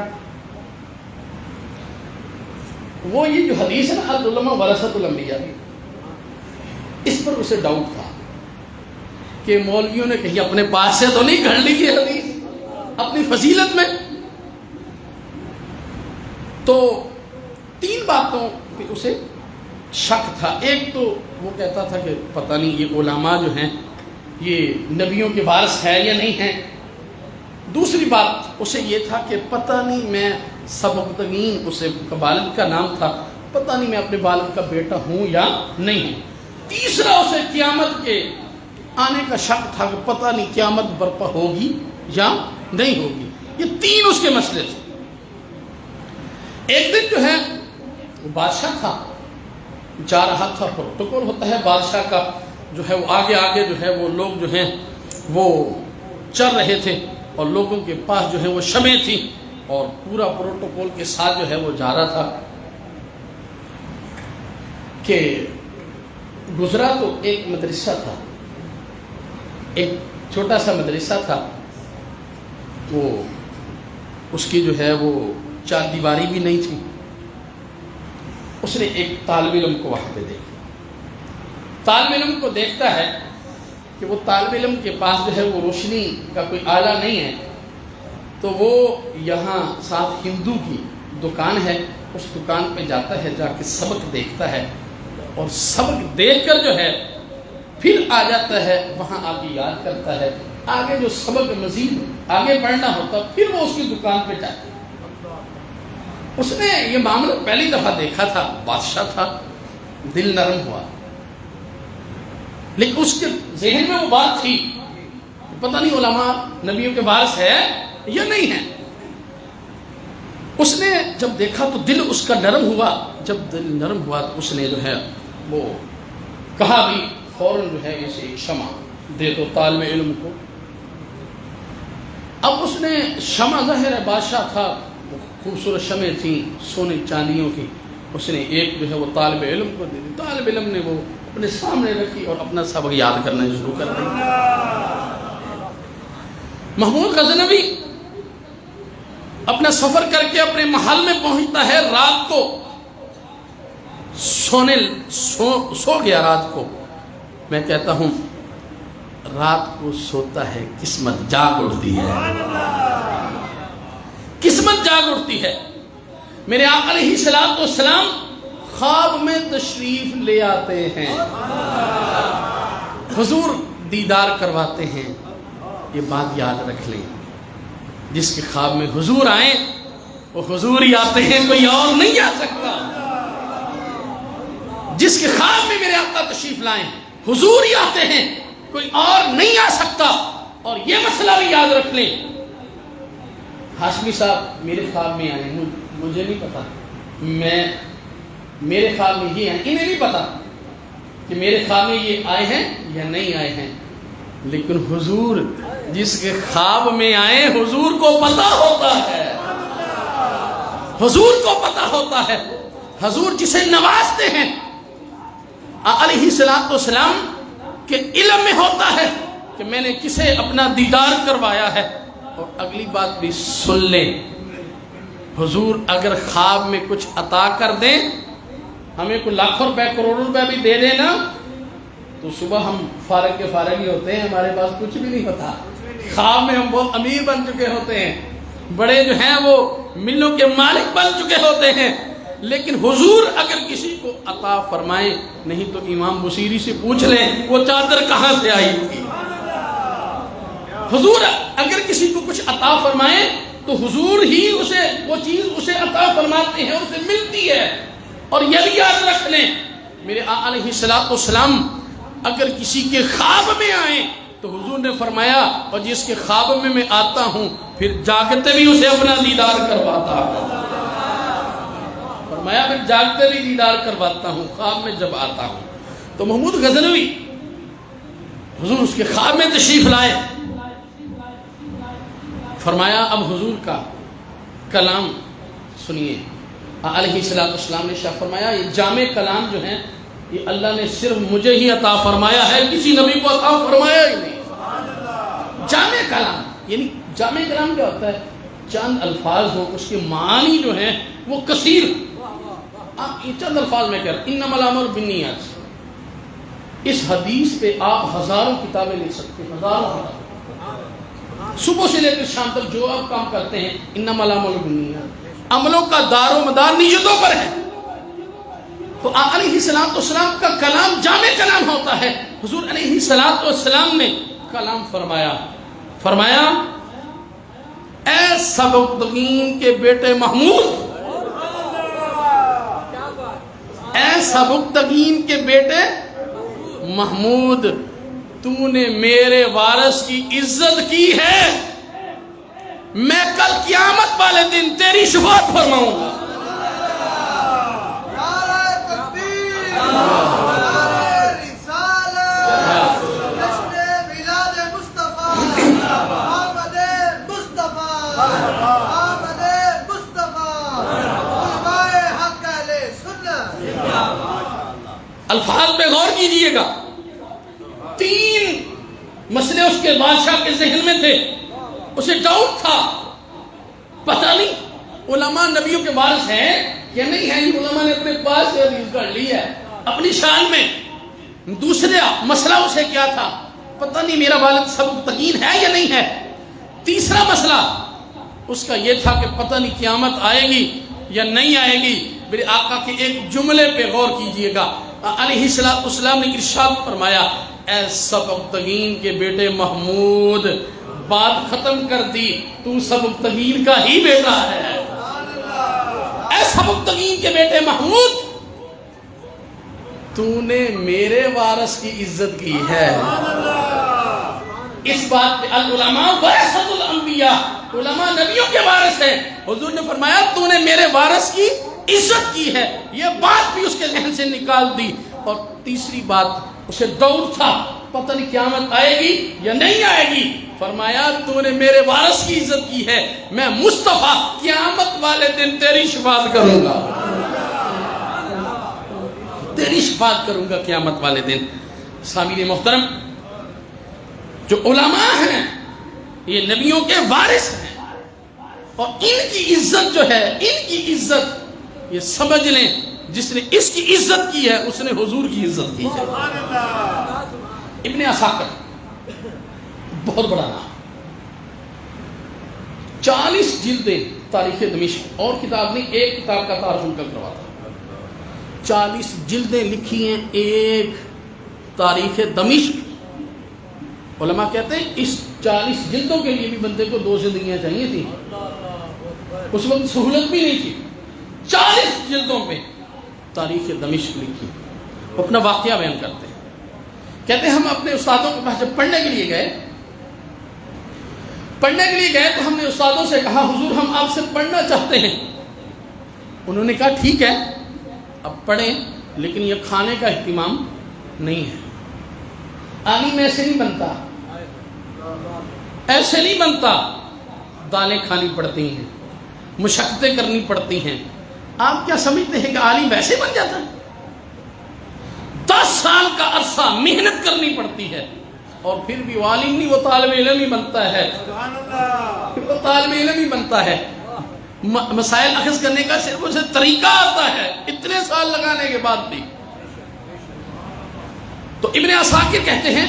وہ یہ جو حدیث ہے نا العلماء ورثۃ الانبیاء، اس پر اسے ڈاؤٹ تھا کہ مولویوں نے کہیں اپنے پاس سے تو نہیں گھڑ لی یہ حدیث اپنی فضیلت میں۔ تو تین باتوں پہ اسے شک تھا۔ ایک تو وہ کہتا تھا کہ پتہ نہیں یہ علماء جو ہیں یہ نبیوں کے وارث ہے یا نہیں ہیں۔ دوسری بات اسے یہ تھا کہ پتہ نہیں میں سبقتگین، اسے والد کا نام تھا، پتہ نہیں میں اپنے والد کا بیٹا ہوں یا نہیں ہوں۔ تیسرا اسے قیامت کے آنے کا شک تھا کہ پتہ نہیں قیامت برپا ہوگی یا نہیں ہوگی۔ یہ تین اس کے مسئلے تھے۔ ایک دن جو ہے وہ بادشاہ تھا، جا رہا تھا، پروٹوکول ہوتا ہے بادشاہ کا جو ہے وہ آگے آگے جو ہے وہ لوگ جو ہیں وہ چل رہے تھے، اور لوگوں کے پاس جو ہے وہ شمع تھی، اور پورا پروٹوکول کے ساتھ جو ہے وہ جا رہا تھا کہ گزرا تو ایک مدرسہ تھا، ایک چھوٹا سا مدرسہ تھا، وہ اس کی جو ہے وہ چار دیواری بھی نہیں تھی۔ اس نے ایک طالب علم کو وہاں پہ دیکھا۔ طالب علم کو دیکھتا ہے کہ وہ طالب علم کے پاس جو ہے وہ روشنی کا کوئی آلہ نہیں ہے، تو وہ یہاں ساتھ ہندو کی دکان ہے، اس دکان پہ جاتا ہے، جا کے سبق دیکھتا ہے، اور سبق دیکھ کر جو ہے پھر آ جاتا ہے، وہاں آگے یاد کرتا ہے، آگے جو سبق مزید آگے پڑھنا ہوتا پھر وہ اس کی دکان پہ جاتا ہے۔ اس نے یہ معاملہ پہلی دفعہ دیکھا تھا، بادشاہ تھا، دل نرم ہوا، لیکن اس کے ذہن میں وہ بات تھی کہ پتہ نہیں علماء نبیوں کے وارث ہے یا نہیں ہے۔ اس نے جب دیکھا تو دل اس کا نرم ہوا، جب دل نرم ہوا تو اس نے جو ہے وہ کہا بھی فوراً جو ہے اسے ایک شمع دے دو طالب علم کو۔ اب اس نے شمع، ظاہر ہے بادشاہ تھا، خوبصورت شمع تھیں سونے چاندیوں کی، اس نے ایک جو ہے وہ طالب علم کو دے دی۔ طالب علم نے وہ اپنے سامنے رکھی اور اپنا سبق یاد کرنا شروع کر دیا۔ محمود غزنوی اپنا سفر کر کے اپنے محل میں پہنچتا ہے، رات کو سو گیا۔ رات کو میں کہتا ہوں رات کو سوتا ہے قسمت جاگ اٹھتی ہے، قسمت جاگ اٹھتی ہے۔ میرے آقا علیہ السلام خواب میں تشریف لے آتے ہیں، حضور دیدار کرواتے ہیں۔ یہ بات یاد رکھ لیں، جس کے خواب میں حضور آئیں وہ حضور ہی آتے ہیں، کوئی اور نہیں آ سکتا۔ جس کے خواب میں میرے آقا تشریف لائیں حضور ہی آتے ہیں، کوئی اور نہیں آ سکتا۔ اور یہ مسئلہ بھی یاد رکھ لیں، ہاشمی صاحب میرے خواب میں آئے، مجھے نہیں پتا، میرے خواب میں یہ ہیں، انہیں نہیں پتا کہ میرے خواب میں یہ آئے ہیں یا نہیں آئے ہیں، لیکن حضور جس کے خواب میں آئے حضور کو پتا ہوتا ہے، حضور کو پتا ہوتا ہے۔ حضور جسے نوازتے ہیں علیہ السلام کے علم میں ہوتا ہے کہ میں نے کسے اپنا دیدار کروایا ہے۔ اور اگلی بات بھی سن لیں، حضور اگر خواب میں کچھ عطا کر دیں، ہمیں کوئی لاکھوں روپے کروڑوں روپے بھی دے دینا، تو صبح ہم فارغ کے فارغ ہی ہوتے ہیں، ہمارے پاس کچھ بھی نہیں ہوتا۔ خواب میں ہم بہت امیر بن چکے ہوتے ہیں، بڑے جو ہیں وہ ملوں کے مالک بن چکے ہوتے ہیں، لیکن حضور اگر کسی کو عطا فرمائیں، نہیں تو امام بصیری سے پوچھ لیں وہ چادر کہاں سے آئی تھی۔ حضور اگر کسی کو کچھ عطا فرمائیں تو حضور ہی اسے وہ چیز اسے عطا فرماتے ہیں، اسے ملتی ہے۔ اور یہ بھی یاد رکھ لیں، میرے آقا علیہ السلام اگر کسی کے خواب میں آئیں تو حضور نے فرمایا اور جس کے خواب میں آتا ہوں پھر جاگتے بھی اسے اپنا دیدار کرواتا ہوں، فرمایا پھر جاگتے بھی دیدار کرواتا ہوں خواب میں جب آتا ہوں۔ تو محمود غزنوی حضور اس کے خواب میں تشریف لائے، فرمایا اب حضور کا کلام سنیے. علیہ السلام نے شاہ فرمایا یہ جامع کلام جو ہیں یہ اللہ نے صرف مجھے ہی عطا فرمایا ہے, کسی نبی کو عطا فرمایا ہی نہیں. جامع کلام یعنی جامع کلام کیا ہوتا ہے؟ چند الفاظ ہو, اس کے معنی جو ہیں وہ کثیر. آپ یہ چند الفاظ میں کہہ رہا ہوں, انما الاعمال بالنیات. اس حدیث پہ آپ ہزاروں کتابیں لکھ سکتے ہیں, ہزاروں. صبح سے لے کر شام تک جو آپ کام کرتے ہیں انما الاعمال بالنیات, عملوں کا دار و مدار نیتوں پر ہے. تو علیہ السلام کا کلام جامع کلام ہوتا ہے. حضور علیہ السلام نے کلام فرمایا اے سبکتگین کے بیٹے محمود, اے سبکتگین کے بیٹے محمود, تو نے میرے وارث کی عزت کی ہے, میں کل قیامت والے دن تیری شفاعت فرماؤں گا. الفاظ پہ غور کیجئے گا. 3 مسئلے اس کے بادشاہ کے ذہن میں تھے, اسے ڈاؤٹ تھا, پتہ نہیں علماء نبیوں کے وارث ہیں یا نہیں ہیں. علماء نے اپنے پاس سے حدیث کر لی ہے اپنی شان میں. دوسرا مسئلہ اسے کیا تھا, پتہ نہیں میرا والد سبکتگین ہے یا نہیں ہے. تیسرا مسئلہ اس کا یہ تھا کہ پتہ نہیں قیامت آئے گی یا نہیں آئے گی. میرے آقا کے ایک جملے پہ غور کیجئے گا. علیہ السلام نے ارشاد فرمایا اے سبکتگین کے بیٹے محمود, بات ختم کر دی, تو سبکتگین کا ہی بیٹا ہے. اے سبکتگین کے بیٹے محمود, تو نے میرے وارث کی عزت کی ہے. اس بات پہ العلماء ورثۃ الانبیاء, علماء نبیوں کے وارث ہیں. حضور نے فرمایا تو نے میرے وارث کی عزت کی ہے. یہ بات بھی اس کے ذہن سے نکال دی. اور تیسری بات اسے ڈاؤٹ تھا, پتہ نہیں قیامت آئے گی یا نہیں آئے گی. فرمایا تو نے میرے وارث کی عزت کی ہے, میں مصطفیٰ قیامت والے دن تیری شفاعت کروں گا, تیری شفاعت کروں گا قیامت والے دن. سامعین محترم, جو علماء ہیں یہ نبیوں کے وارث ہیں, اور ان کی عزت جو ہے, ان کی عزت یہ سمجھ لیں جس نے اس کی عزت کی ہے اس نے حضور کی عزت کی ہے. ابن عساکر بہت بڑا نام, 40 جلدیں تاریخ دمشق, اور کتاب نہیں, ایک کتاب کا تعارف ان کا کرواتا. 40 جلدیں لکھی ہیں ایک تاریخ دمشق. علماء کہتے ہیں اس 40 جلدوں کے لیے بھی بندے کو 2 زندگیاں چاہیے تھیں, اس وقت سہولت بھی نہیں تھی. 40 جلدوں پہ تاریخ دمشق لکھی. اپنا واقعہ بیان کرتے ہیں. کہتے ہیں ہم اپنے استادوں کے پاس جب پڑھنے کے لیے گئے تو ہم نے استادوں سے کہا حضور ہم آپ سے پڑھنا چاہتے ہیں. انہوں نے کہا ٹھیک ہے اب پڑھیں, لیکن یہ کھانے کا اہتمام نہیں ہے. عالم ایسے نہیں بنتا, ایسے نہیں بنتا. دالیں کھانی پڑتی ہیں, مشقتیں کرنی پڑتی ہیں. آپ کیا سمجھتے ہیں کہ عالم ویسے بن جاتا ہے؟ 10 سال کا عرصہ محنت کرنی پڑتی ہے, اور پھر بھی وہ عالم نہیں, وہ طالب علم ہی بنتا ہے. وہ طالب علم ہی بنتا ہے. مسائل اخذ کرنے کا صرف اسے طریقہ آتا ہے, اتنے سال لگانے کے بعد بھی. تو ابن عساکر کہتے ہیں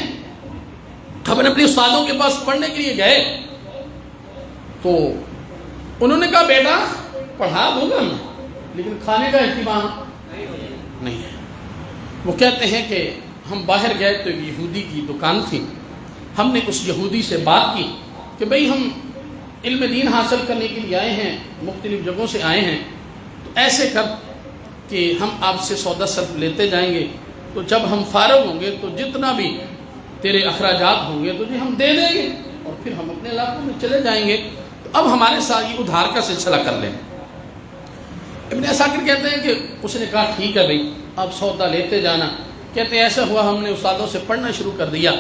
ہم نے اپنے استادوں کے پاس پڑھنے کے لیے گئے تو انہوں نے کہا بیٹا پڑھا دوں گا میں, لیکن کھانے کا اہتمام نہیں ہے. وہ کہتے ہیں کہ ہم باہر گئے تو ایک یہودی کی دکان تھی. ہم نے اس یہودی سے بات کی کہ بھئی ہم علم دین حاصل کرنے کے لیے آئے ہیں, مختلف جگہوں سے آئے ہیں, تو ایسے کر کہ ہم آپ سے سودا صرف لیتے جائیں گے, تو جب ہم فارغ ہوں گے تو جتنا بھی تیرے اخراجات ہوں گے تو ہم دے دیں گے, اور پھر ہم اپنے علاقوں میں چلے جائیں گے. تو اب ہمارے ساتھ یہ ادھار کا سلسلہ کر لیں. ابن عساکر کہتے ہیں کہ اس نے کہا ٹھیک ہے بھائی اب سودا لیتے جانا. کہتے ہیں ایسا ہوا ہم نے استادوں سے پڑھنا شروع کر دیا,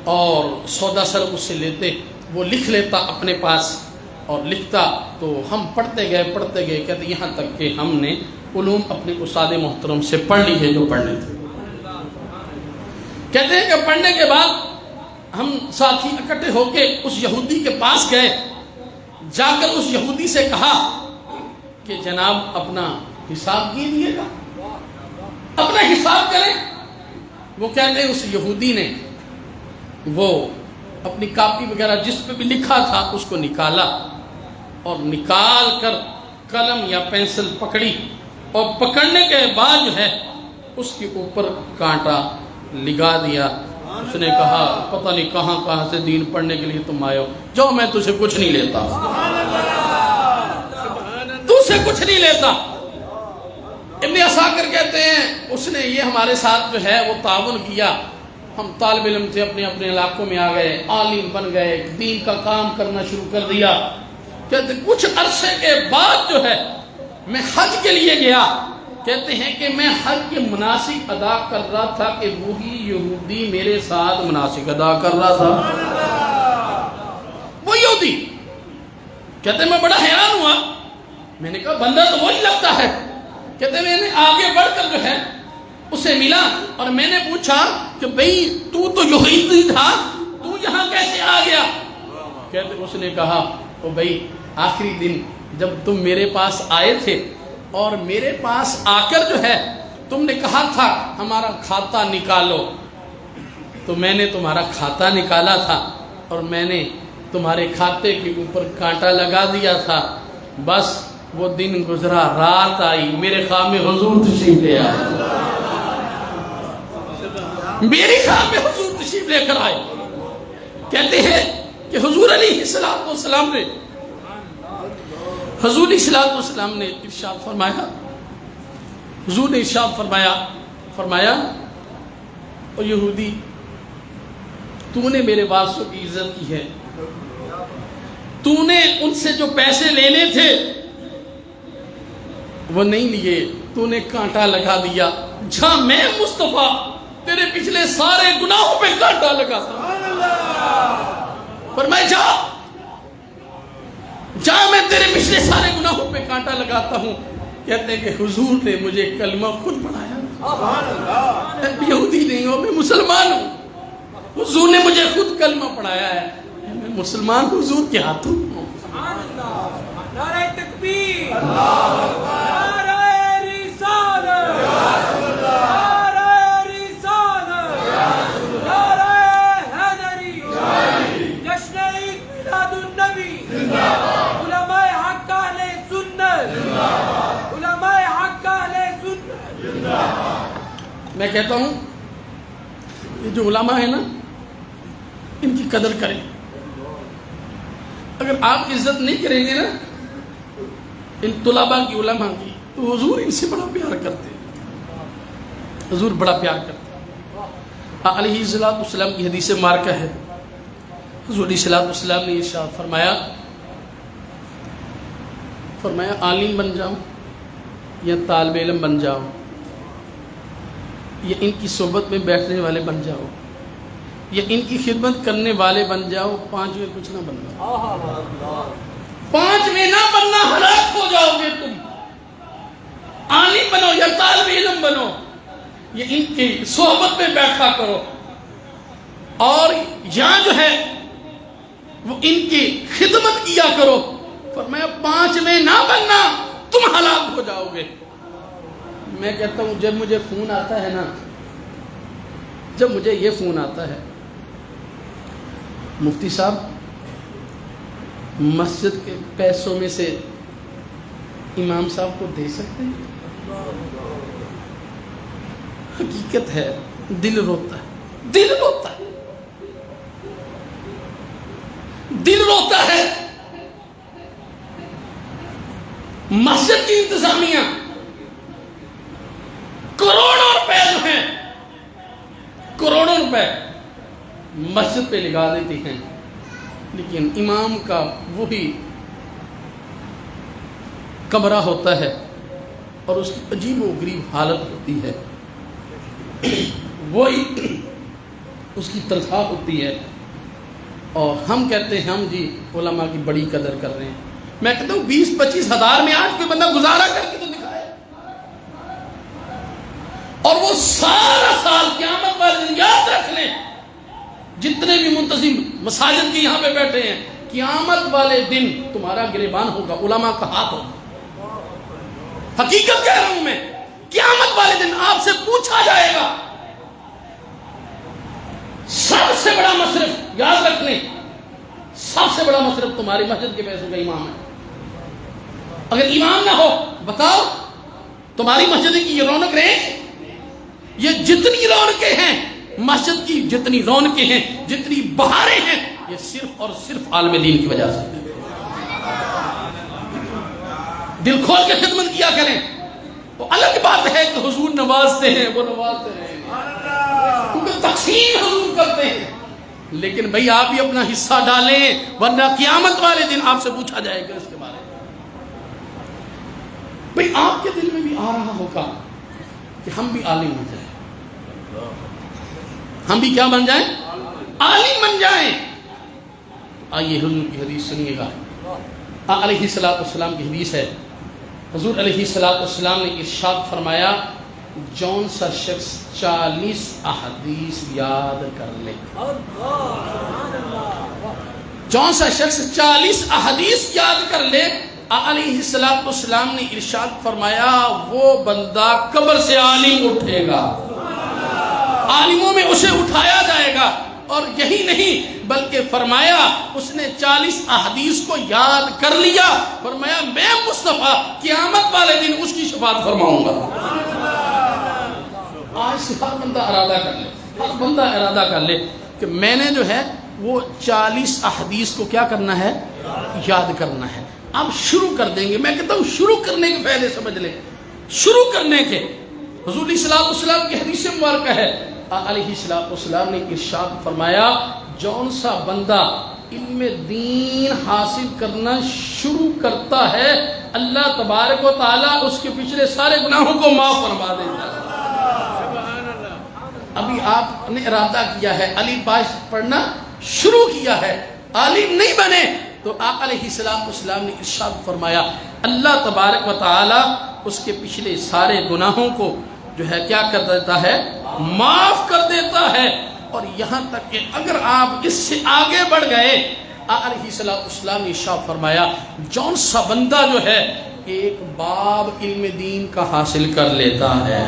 اور سودا سر اس سے لیتے, وہ لکھ لیتا اپنے پاس, اور لکھتا تو ہم پڑھتے گئے کہتے یہاں تک کہ ہم نے علوم اپنے استاد محترم سے پڑھ لی ہے جو پڑھنے تھے. کہتے ہیں کہ پڑھنے کے بعد ہم ساتھی اکٹھے ہو کے اس یہودی کے پاس گئے. جا کر اس یہودی سے کہا کہ جناب اپنا حساب کیجیے گا, اپنا حساب کریں. وہ کہتے ہیں اس یہودی نے وہ اپنی کاپی وغیرہ جس پہ بھی لکھا تھا اس کو نکالا, اور نکال کر قلم یا پینسل پکڑی, اور پکڑنے کے بعد جو ہے اس کے اوپر کانٹا لگا دیا. اس نے کہا پتہ نہیں کہاں سے دین پڑھنے کے لیے تم آئے ہو, جو میں تجھے کچھ نہیں لیتا, تجھ سے کچھ نہیں لیتا. ابن عساکر کہتے ہیں اس نے یہ ہمارے ساتھ جو ہے وہ تعاون کیا. ہم طالب علم تھے, اپنے اپنے علاقوں میں آ گئے, عالم بن گئے, دین کا کام کرنا شروع کر دیا. کہتے کچھ عرصے کے بعد جو ہے میں حج کے لیے گیا. کہتے ہیں کہ میں حج کے مناسک ادا کر رہا تھا کہ وہی یہودی میرے ساتھ مناسک ادا کر رہا تھا. وہ یہودی کہتے ہیں میں بڑا حیران ہوا. میں نے کہا بندہ تو وہی لگتا ہے. کہتے ہیں میں نے آگے بڑھ کر جو ہے اسے ملا اور میں نے پوچھا کہ بھئی تو یہودی تھا, تو یہاں کیسے آ گیا؟ کہتے اس نے کہا او بھئی آخری دن جب تم میرے پاس آئے تھے اور میرے پاس آ کر جو ہے تم نے کہا تھا ہمارا کھاتا نکالو, تو میں نے تمہارا کھاتا نکالا تھا اور میں نے تمہارے کھاتے کے اوپر کانٹا لگا دیا تھا. بس وہ دن گزرا, رات آئی, میرے خواب میں حضور تشریف لے آئے, میری خواب میں حضور تشریف لے کر آئے. کہتے ہیں کہ حضور علیہ السلام نے ارشاد فرمایا, حضور نے ارشاد فرمایا او یہودی تو نے میرے وارثوں کی عزت کی ہے, تو نے ان سے جو پیسے لینے تھے وہ نہیں لیے, تو نے کانٹا لگا دیا. جہاں میں مصطفیٰ تیرے پچھلے سارے گناہوں پہ کانٹا لگاتا پر میں جا میں تیرے پچھلے سارے گناہوں پہ کانٹا لگاتا ہوں. کہتے ہیں کہ حضور نے مجھے کلمہ خود پڑھایا, میں یہودی نہیں ہوں, میں مسلمان ہوں. حضور نے مجھے خود کلمہ پڑھایا ہے, میں مسلمان حضور کے ہاتھوں ہوں. نعرہ تکبیر, نعرہ رسالت, نعرہ رسالت, نعرہ حیدری, جشن عید میلاد النبی, علماء حق اہل سنت, علماء حق اہل سنت. میں کہتا ہوں یہ جو علماء ہیں نا ان کی قدر کریں. اگر آپ عزت نہیں کریں گے نا ان طلباء کی, علماء کی, تو حضور ان سے بڑا پیار کرتے ہیں, حضور بڑا پیار کرتے ہیں. علیہ السلام کی حدیث مبارکہ ہے, حضور علیہ السلام نے ارشاد فرمایا عالم بن جاؤ یا طالب علم بن جاؤ یا ان کی صحبت میں بیٹھنے والے بن جاؤ یا ان کی خدمت کرنے والے بن جاؤ, 5 میں کچھ نہ بننا. 5 میں نہ بننا, ہلاک ہو جاؤ گے تم. عالم بنو یا طالب علم بنو یا ان کی صحبت میں بیٹھا کرو, اور یہاں جو ہے وہ ان کی خدمت کیا کرو. فرمایا 5 میں نہ بننا, تم ہلاک ہو جاؤ گے. میں کہتا ہوں جب مجھے فون آتا ہے نا, جب مجھے یہ فون آتا ہے مفتی صاحب مسجد کے پیسوں میں سے امام صاحب کو دے سکتے ہیں, حقیقت ہے دل روتا ہے, دل روتا ہے, دل روتا ہے. مسجد کی انتظامیہ کروڑوں روپے جو ہیں, کروڑوں روپے مسجد پہ لگا دیتی ہیں, لیکن امام کا وہی کمرہ ہوتا ہے اور اس کی عجیب و غریب حالت ہوتی ہے, وہی اس کی تنخواہ ہوتی ہے, اور ہم کہتے ہیں ہم جی علماء کی بڑی قدر کر رہے ہیں. میں کہتا ہوں 20-25 ہزار میں آج کوئی بندہ گزارا کر کے تو دکھائے, اور وہ سارا سال قیامت والے دن یاد رکھ لیں, جتنے بھی منتظم مساجد کے یہاں پہ بیٹھے ہیں, قیامت والے دن تمہارا گریبان ہوگا, علماء کا ہاتھ ہوگا. حقیقت کہہ رہا ہوں میں, قیامت والے دن آپ سے پوچھا جائے گا. سب سے بڑا مصرف یاد رکھ لیں, سب سے بڑا مصرف تمہاری مسجد کے پیسوں کا امام ہے. اگر امام نہ ہو بتاؤ تمہاری مسجد کی یہ رونق رہے, یہ جتنی رونقیں ہیں مسجد کی, جتنی رونقیں ہیں, جتنی بہاریں ہیں, یہ صرف اور صرف عالم دین کی وجہ سے. دل کھول کے خدمت کیا کریں. وہ الگ بات ہے کہ حضور نوازتے ہیں, وہ نوازتے ہیں کیونکہ تقسیم حضور کرتے ہیں, لیکن بھئی آپ بھی اپنا حصہ ڈالیں, ورنہ قیامت والے دن آپ سے پوچھا جائے گا اس کے بارے میں. بھئی آپ کے دل میں بھی آ رہا ہوگا کہ ہم بھی عالم بن جائیں, ہم بھی کیا بن جائیں, عالم بن جائیں. آئیے حضور کی حدیث سنیے گا. علیہ السلام کی حدیث ہے, حضور علیہ السلام نے ارشاد فرمایا, جون سا شخص 40 احادیث یاد کر لے, جون سا شخص 40 احادیث یاد کر لے, علیہ السلام نے ارشاد فرمایا وہ بندہ قبر سے عالم اٹھے گا, عالموں میں اسے اٹھایا جائے گا. اور یہی نہیں بلکہ فرمایا اس نے 40 احادیث کو یاد کر لیا, فرمایا میں مصطفیٰ قیامت والے دن اس کی شفاعت فرماؤں گا. آج سے ہر بندہ ارادہ کر لے, ہر بندہ ارادہ کر لے کہ میں نے جو ہے وہ 40 احادیث کو کیا کرنا ہے, یاد کرنا ہے. اب شروع کر دیں گے. میں کہتا ہوں شروع کرنے کے فائدے سمجھ لیں, شروع کرنے کے. حضور صلی اللہ علیہ وسلم کی حدیث مبارکہ ہے, علیہ السلام نے ارشاد فرمایا جون سا بندہ علم دین حاصل کرنا شروع کرتا ہے, اللہ تبارک و تعالیٰ اس کے پچھلے سارے گناہوں کو معاف فرما دیتا ہے. ابھی آپ نے ارادہ کیا ہے, علی باش پڑھنا شروع کیا ہے, عالم نہیں بنے تو آقا علیہ السلام نے ارشاد فرمایا اللہ تبارک و تعالی اس کے پچھلے سارے گناہوں کو جو ہے کیا کر دیتا ہے, معاف کر دیتا ہے. اور یہاں تک کہ اگر آپ اس سے آگے بڑھ گئے, آقا علیہ السلام نے ارشاد فرمایا جون سا بندہ جو ہے ایک باب علم دین کا حاصل کر لیتا ہے,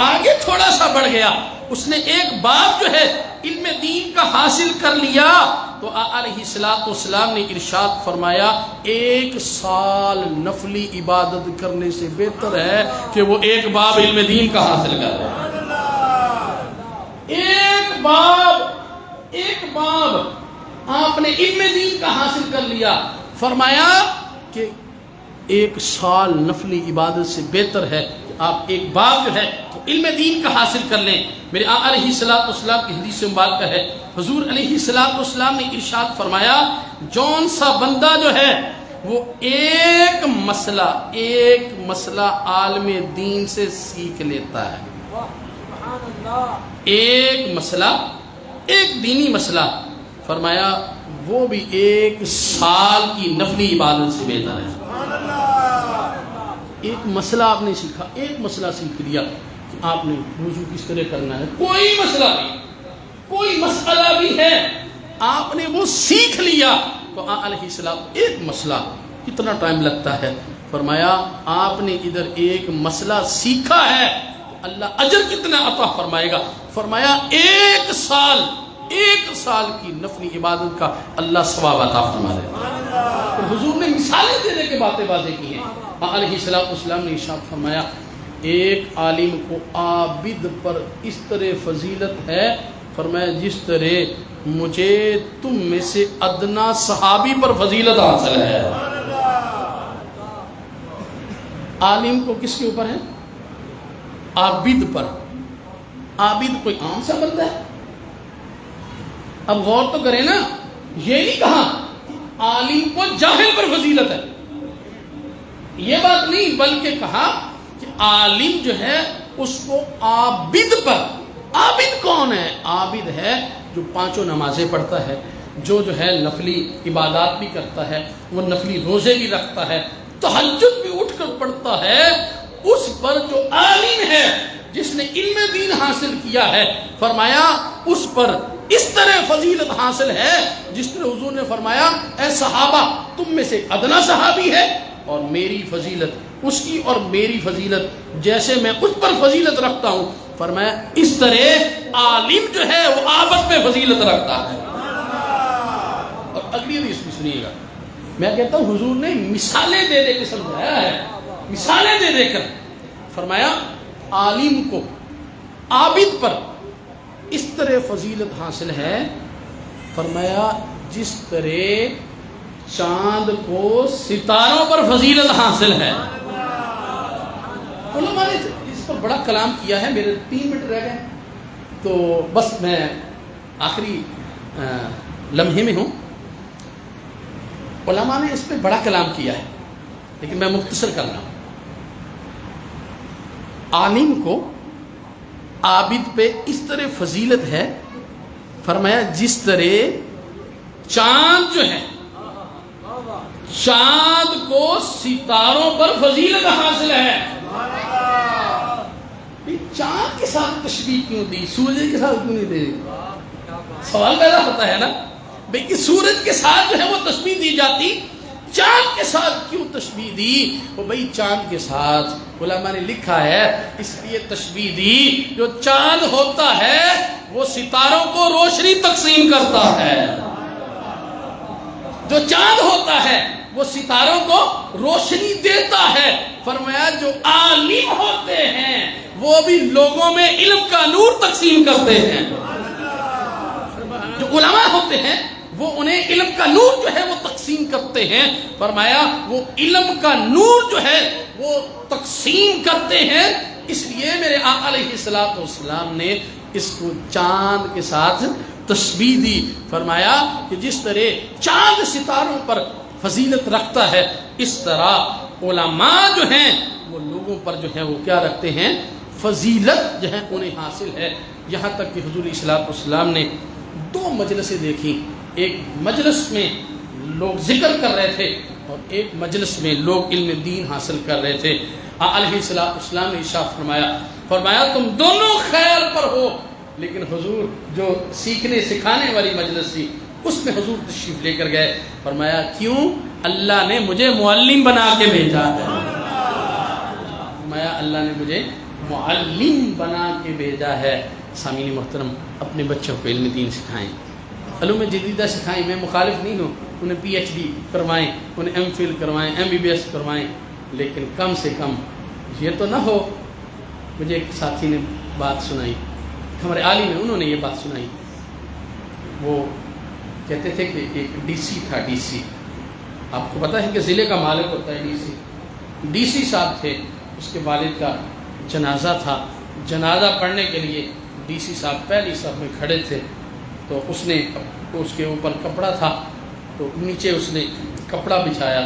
آگے تھوڑا سا بڑھ گیا, اس نے ایک باب جو ہے علم دین کا حاصل کر لیا, تو علیہ السلام نے ارشاد فرمایا 1 سال نفلی عبادت کرنے سے بہتر ہے کہ وہ ایک باب علم دین کا حاصل کر لے. ایک باب آپ نے علم دین کا حاصل کر لیا, فرمایا کہ 1 سال نفلی عبادت سے بہتر ہے آپ ایک باب جو ہے علم دین کا حاصل کر لیں. میرے آقا علیہ السلام کی حدیث مبارکہ ہے, حضور علیہ السلام نے ارشاد فرمایا جون سا بندہ جو ہے وہ ایک مسئلہ عالم دین سے سیکھ لیتا ہے, ایک مسئلہ, ایک دینی مسئلہ, فرمایا وہ بھی 1 سال کی نفلی عبادت سے بہتر ہے. ایک مسئلہ آپ نے سیکھا, ایک مسئلہ سیکھ لیا کہ آپ نے وضو کس طرح کرنا ہے, کوئی مسئلہ نہیں, کوئی مسئلہ بھی ہے آپ نے وہ سیکھ لیا, تو علیہ السلام ایک مسئلہ کتنا ٹائم لگتا ہے, فرمایا آپ نے ادھر ایک مسئلہ سیکھا ہے اللہ اجر کتنا عطا فرمائے گا, فرمایا 1 سال کی نفلی عبادت کا اللہ ثواب عطا فرما دے گا. حضور نے مثالیں دینے کے باتیں کی ہیں. علیہ السلام نے ارشاد فرمایا ایک عالم کو عابد پر اس طرح فضیلت ہے, فرمایا جس طرح مجھے تم میں سے ادنا صحابی پر فضیلت حاصل ہے. عالم کو کس کے اوپر ہے, عابد پر. عابد کوئی عام سا بندہ ہے؟ اب غور تو کریں نا, یہ نہیں کہا عالم کو جاہل پر فضیلت ہے, یہ بات نہیں, بلکہ کہا کہ عالم جو ہے اس کو عابد پر. عابد کون ہے؟ عابد ہے جو پانچوں نمازیں پڑھتا ہے، جو ہے نفلی عبادات بھی کرتا ہے، وہ نفلی روزے بھی رکھتا ہے، تہجد بھی اٹھ کر پڑھتا ہے، اس پر جو عالم ہے، جس نے علم دین حاصل کیا ہے، فرمایا اس پر اس طرح فضیلت حاصل ہے جس طرح حضور نے فرمایا اے صحابہ تم میں سے ادنا صحابی ہے اور میری فضیلت اس کی اور میری فضیلت جیسے میں اس پر فضیلت رکھتا ہوں، فرمایا اس طرح عالم جو ہے وہ عابد پہ فضیلت رکھتا ہے۔ اور اگلی حدیث بھی سنیے گا، میں کہتا ہوں حضور نے مثالیں دے دے کے سمجھایا ہے، مثالیں دے دے کر فرمایا عالم کو عابد پر اس طرح فضیلت حاصل ہے، فرمایا جس طرح چاند کو ستاروں پر فضیلت حاصل ہے۔ علماء نے اس پر بڑا کلام کیا ہے، میرے 3 منٹ رہ گئے تو بس میں آخری لمحے میں ہوں۔ علماء نے اس پہ بڑا کلام کیا ہے لیکن میں مختصر کر رہا ہوں۔ عالم کو عابد پہ اس طرح فضیلت ہے، فرمایا جس طرح چاند جو ہے چاند کو ستاروں پر فضیلت حاصل ہے۔ چاند کے ساتھ تشبیہ کیوں دی، سورج کے ساتھ کیوں نہیں دی؟ سوال پیدا ہوتا ہے نا بھئی کہ سورج کے ساتھ جو ہے وہ تشبیہ دی جاتی، چاند کے ساتھ کیوں تشبیہ دی؟ وہ بھئی چاند کے ساتھ علماء نے لکھا ہے اس لیے تشبیہ دی، جو چاند ہوتا ہے وہ ستاروں کو روشنی تقسیم کرتا ہے، جو چاند ہوتا ہے وہ ستاروں کو روشنی دیتا ہے۔ فرمایا جو عالم ہوتے ہیں وہ بھی لوگوں میں علم کا نور تقسیم کرتے ہیں، جو علماء ہوتے ہیں وہ انہیں علم کا نور جو ہے وہ تقسیم کرتے ہیں۔ فرمایا وہ علم کا نور جو ہے وہ تقسیم کرتے ہیں، اس لیے میرے آقا علیہ السلام نے اس کو چاند کے ساتھ تشبیہ دی۔ فرمایا کہ جس طرح چاند ستاروں پر فضیلت رکھتا ہے اس طرح علماء جو ہیں وہ لوگوں پر جو ہے وہ کیا رکھتے ہیں، فضیلت جو ہے انہیں حاصل ہے۔ یہاں تک کہ حضور صلی اللہ علیہ وسلم نے 2 مجلسیں دیکھی، ایک مجلس میں لوگ ذکر کر رہے تھے اور ایک مجلس میں لوگ علم دین حاصل کر رہے تھے۔ علیہ السلام نے ارشاد فرمایا تم دونوں خیر پر ہو، لیکن حضور جو سیکھنے سکھانے والی مجلس تھی اس میں حضور تشریف لے کر گئے۔ فرمایا کیوں؟ اللہ نے مجھے معلم بنا کے بھیجا ہے۔ فرمایا اللہ نے مجھے معلم بنا کے بھیجا ہے۔ سامعین محترم، اپنے بچوں کو علم دین سکھائیں، علوم جدیدہ سکھائیں۔ میں مخالف نہیں ہوں، انہیں PhD کروائیں، انہیں MPhil کروائیں، MBBS کروائیں، لیکن کم سے کم یہ تو نہ ہو۔ مجھے ایک ساتھی نے بات سنائی، ہمارے عالم ہیں، انہوں نے یہ بات سنائی۔ وہ کہتے تھے کہ ایک DC تھا، DC آپ کو پتہ ہے کہ ضلع کا مالک ہوتا ہے DC صاحب تھے، اس کے والد کا جنازہ تھا۔ جنازہ پڑھنے کے لیے DC صاحب پہلی صف میں کھڑے تھے، تو اس نے اس کے اوپر کپڑا تھا تو نیچے اس نے کپڑا بچھایا،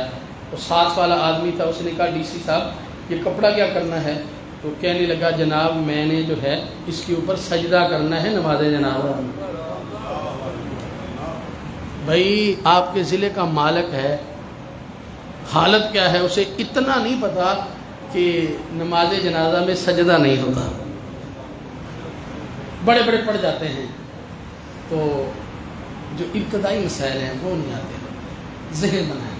تو ساتھ والا آدمی تھا، اس نے کہا DC صاحب یہ کپڑا کیا کرنا ہے؟ تو کہنے لگا جناب میں نے جو ہے اس کے اوپر سجدہ کرنا ہے نماز جنازہ میں۔ بھائی آپ کے ضلع کا مالک ہے، حالت کیا ہے اسے اتنا نہیں پتا کہ نماز جنازہ میں سجدہ نہیں ہوتا، بڑے بڑے پڑھ جاتے ہیں تو جو ابتدائی مسائل ہیں وہ نہیں آتے۔ ذہن بنائیں،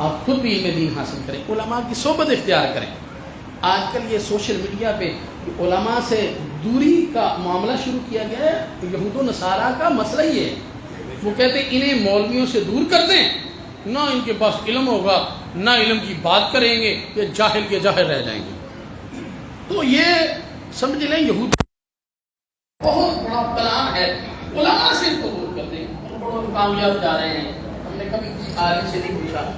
آپ خود بھی علم دین حاصل کریں، علماء کی صحبت اختیار کریں۔ آج کل یہ سوشل میڈیا پہ علماء سے دوری کا معاملہ شروع کیا گیا ہے، یہود و نصارہ کا مسئلہ ہی ہے۔ وہ کہتے ہیں انہیں مولویوں سے دور کر دیں، نہ ان کے پاس علم ہوگا، نہ علم کی بات کریں گے، یہ جاہل کے جاہل رہ جائیں گے۔ تو یہ سمجھ لیں یہود بہت بڑا پلان ہے، علماء سے ان کو دور کر دیں، بڑوں کامیاب جا رہے ہیں۔ ہم نے کبھی کسی عالم سے نہیں پوچھا،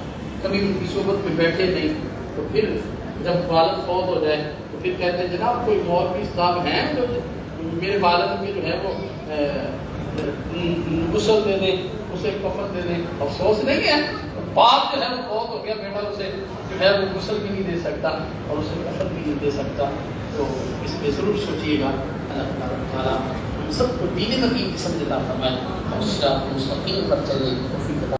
کبھی ان کی صحبت میں بیٹھے نہیں، تو پھر جب والد فوت ہو جائے تو پھر کہتے ہیں جناب کوئی مولوی صاحب ہیں جو میرے والد کے جو ہے وہ غسل دے دیں، اسے کفن دے دیں۔ افسوس نہیں ہے، باپ جو ہے وہ فوت ہو گیا، بیٹا اسے جو ہے وہ غسل بھی نہیں دے سکتا اور اسے کفن بھی نہیں دے سکتا۔ تو اس پہ ضرور سوچیے گا۔ اللہ تعالیٰ سب کو دین حکیم کی سمجھ عطا فرمائے اور صراط مستقیم پر چلے توفیق عطا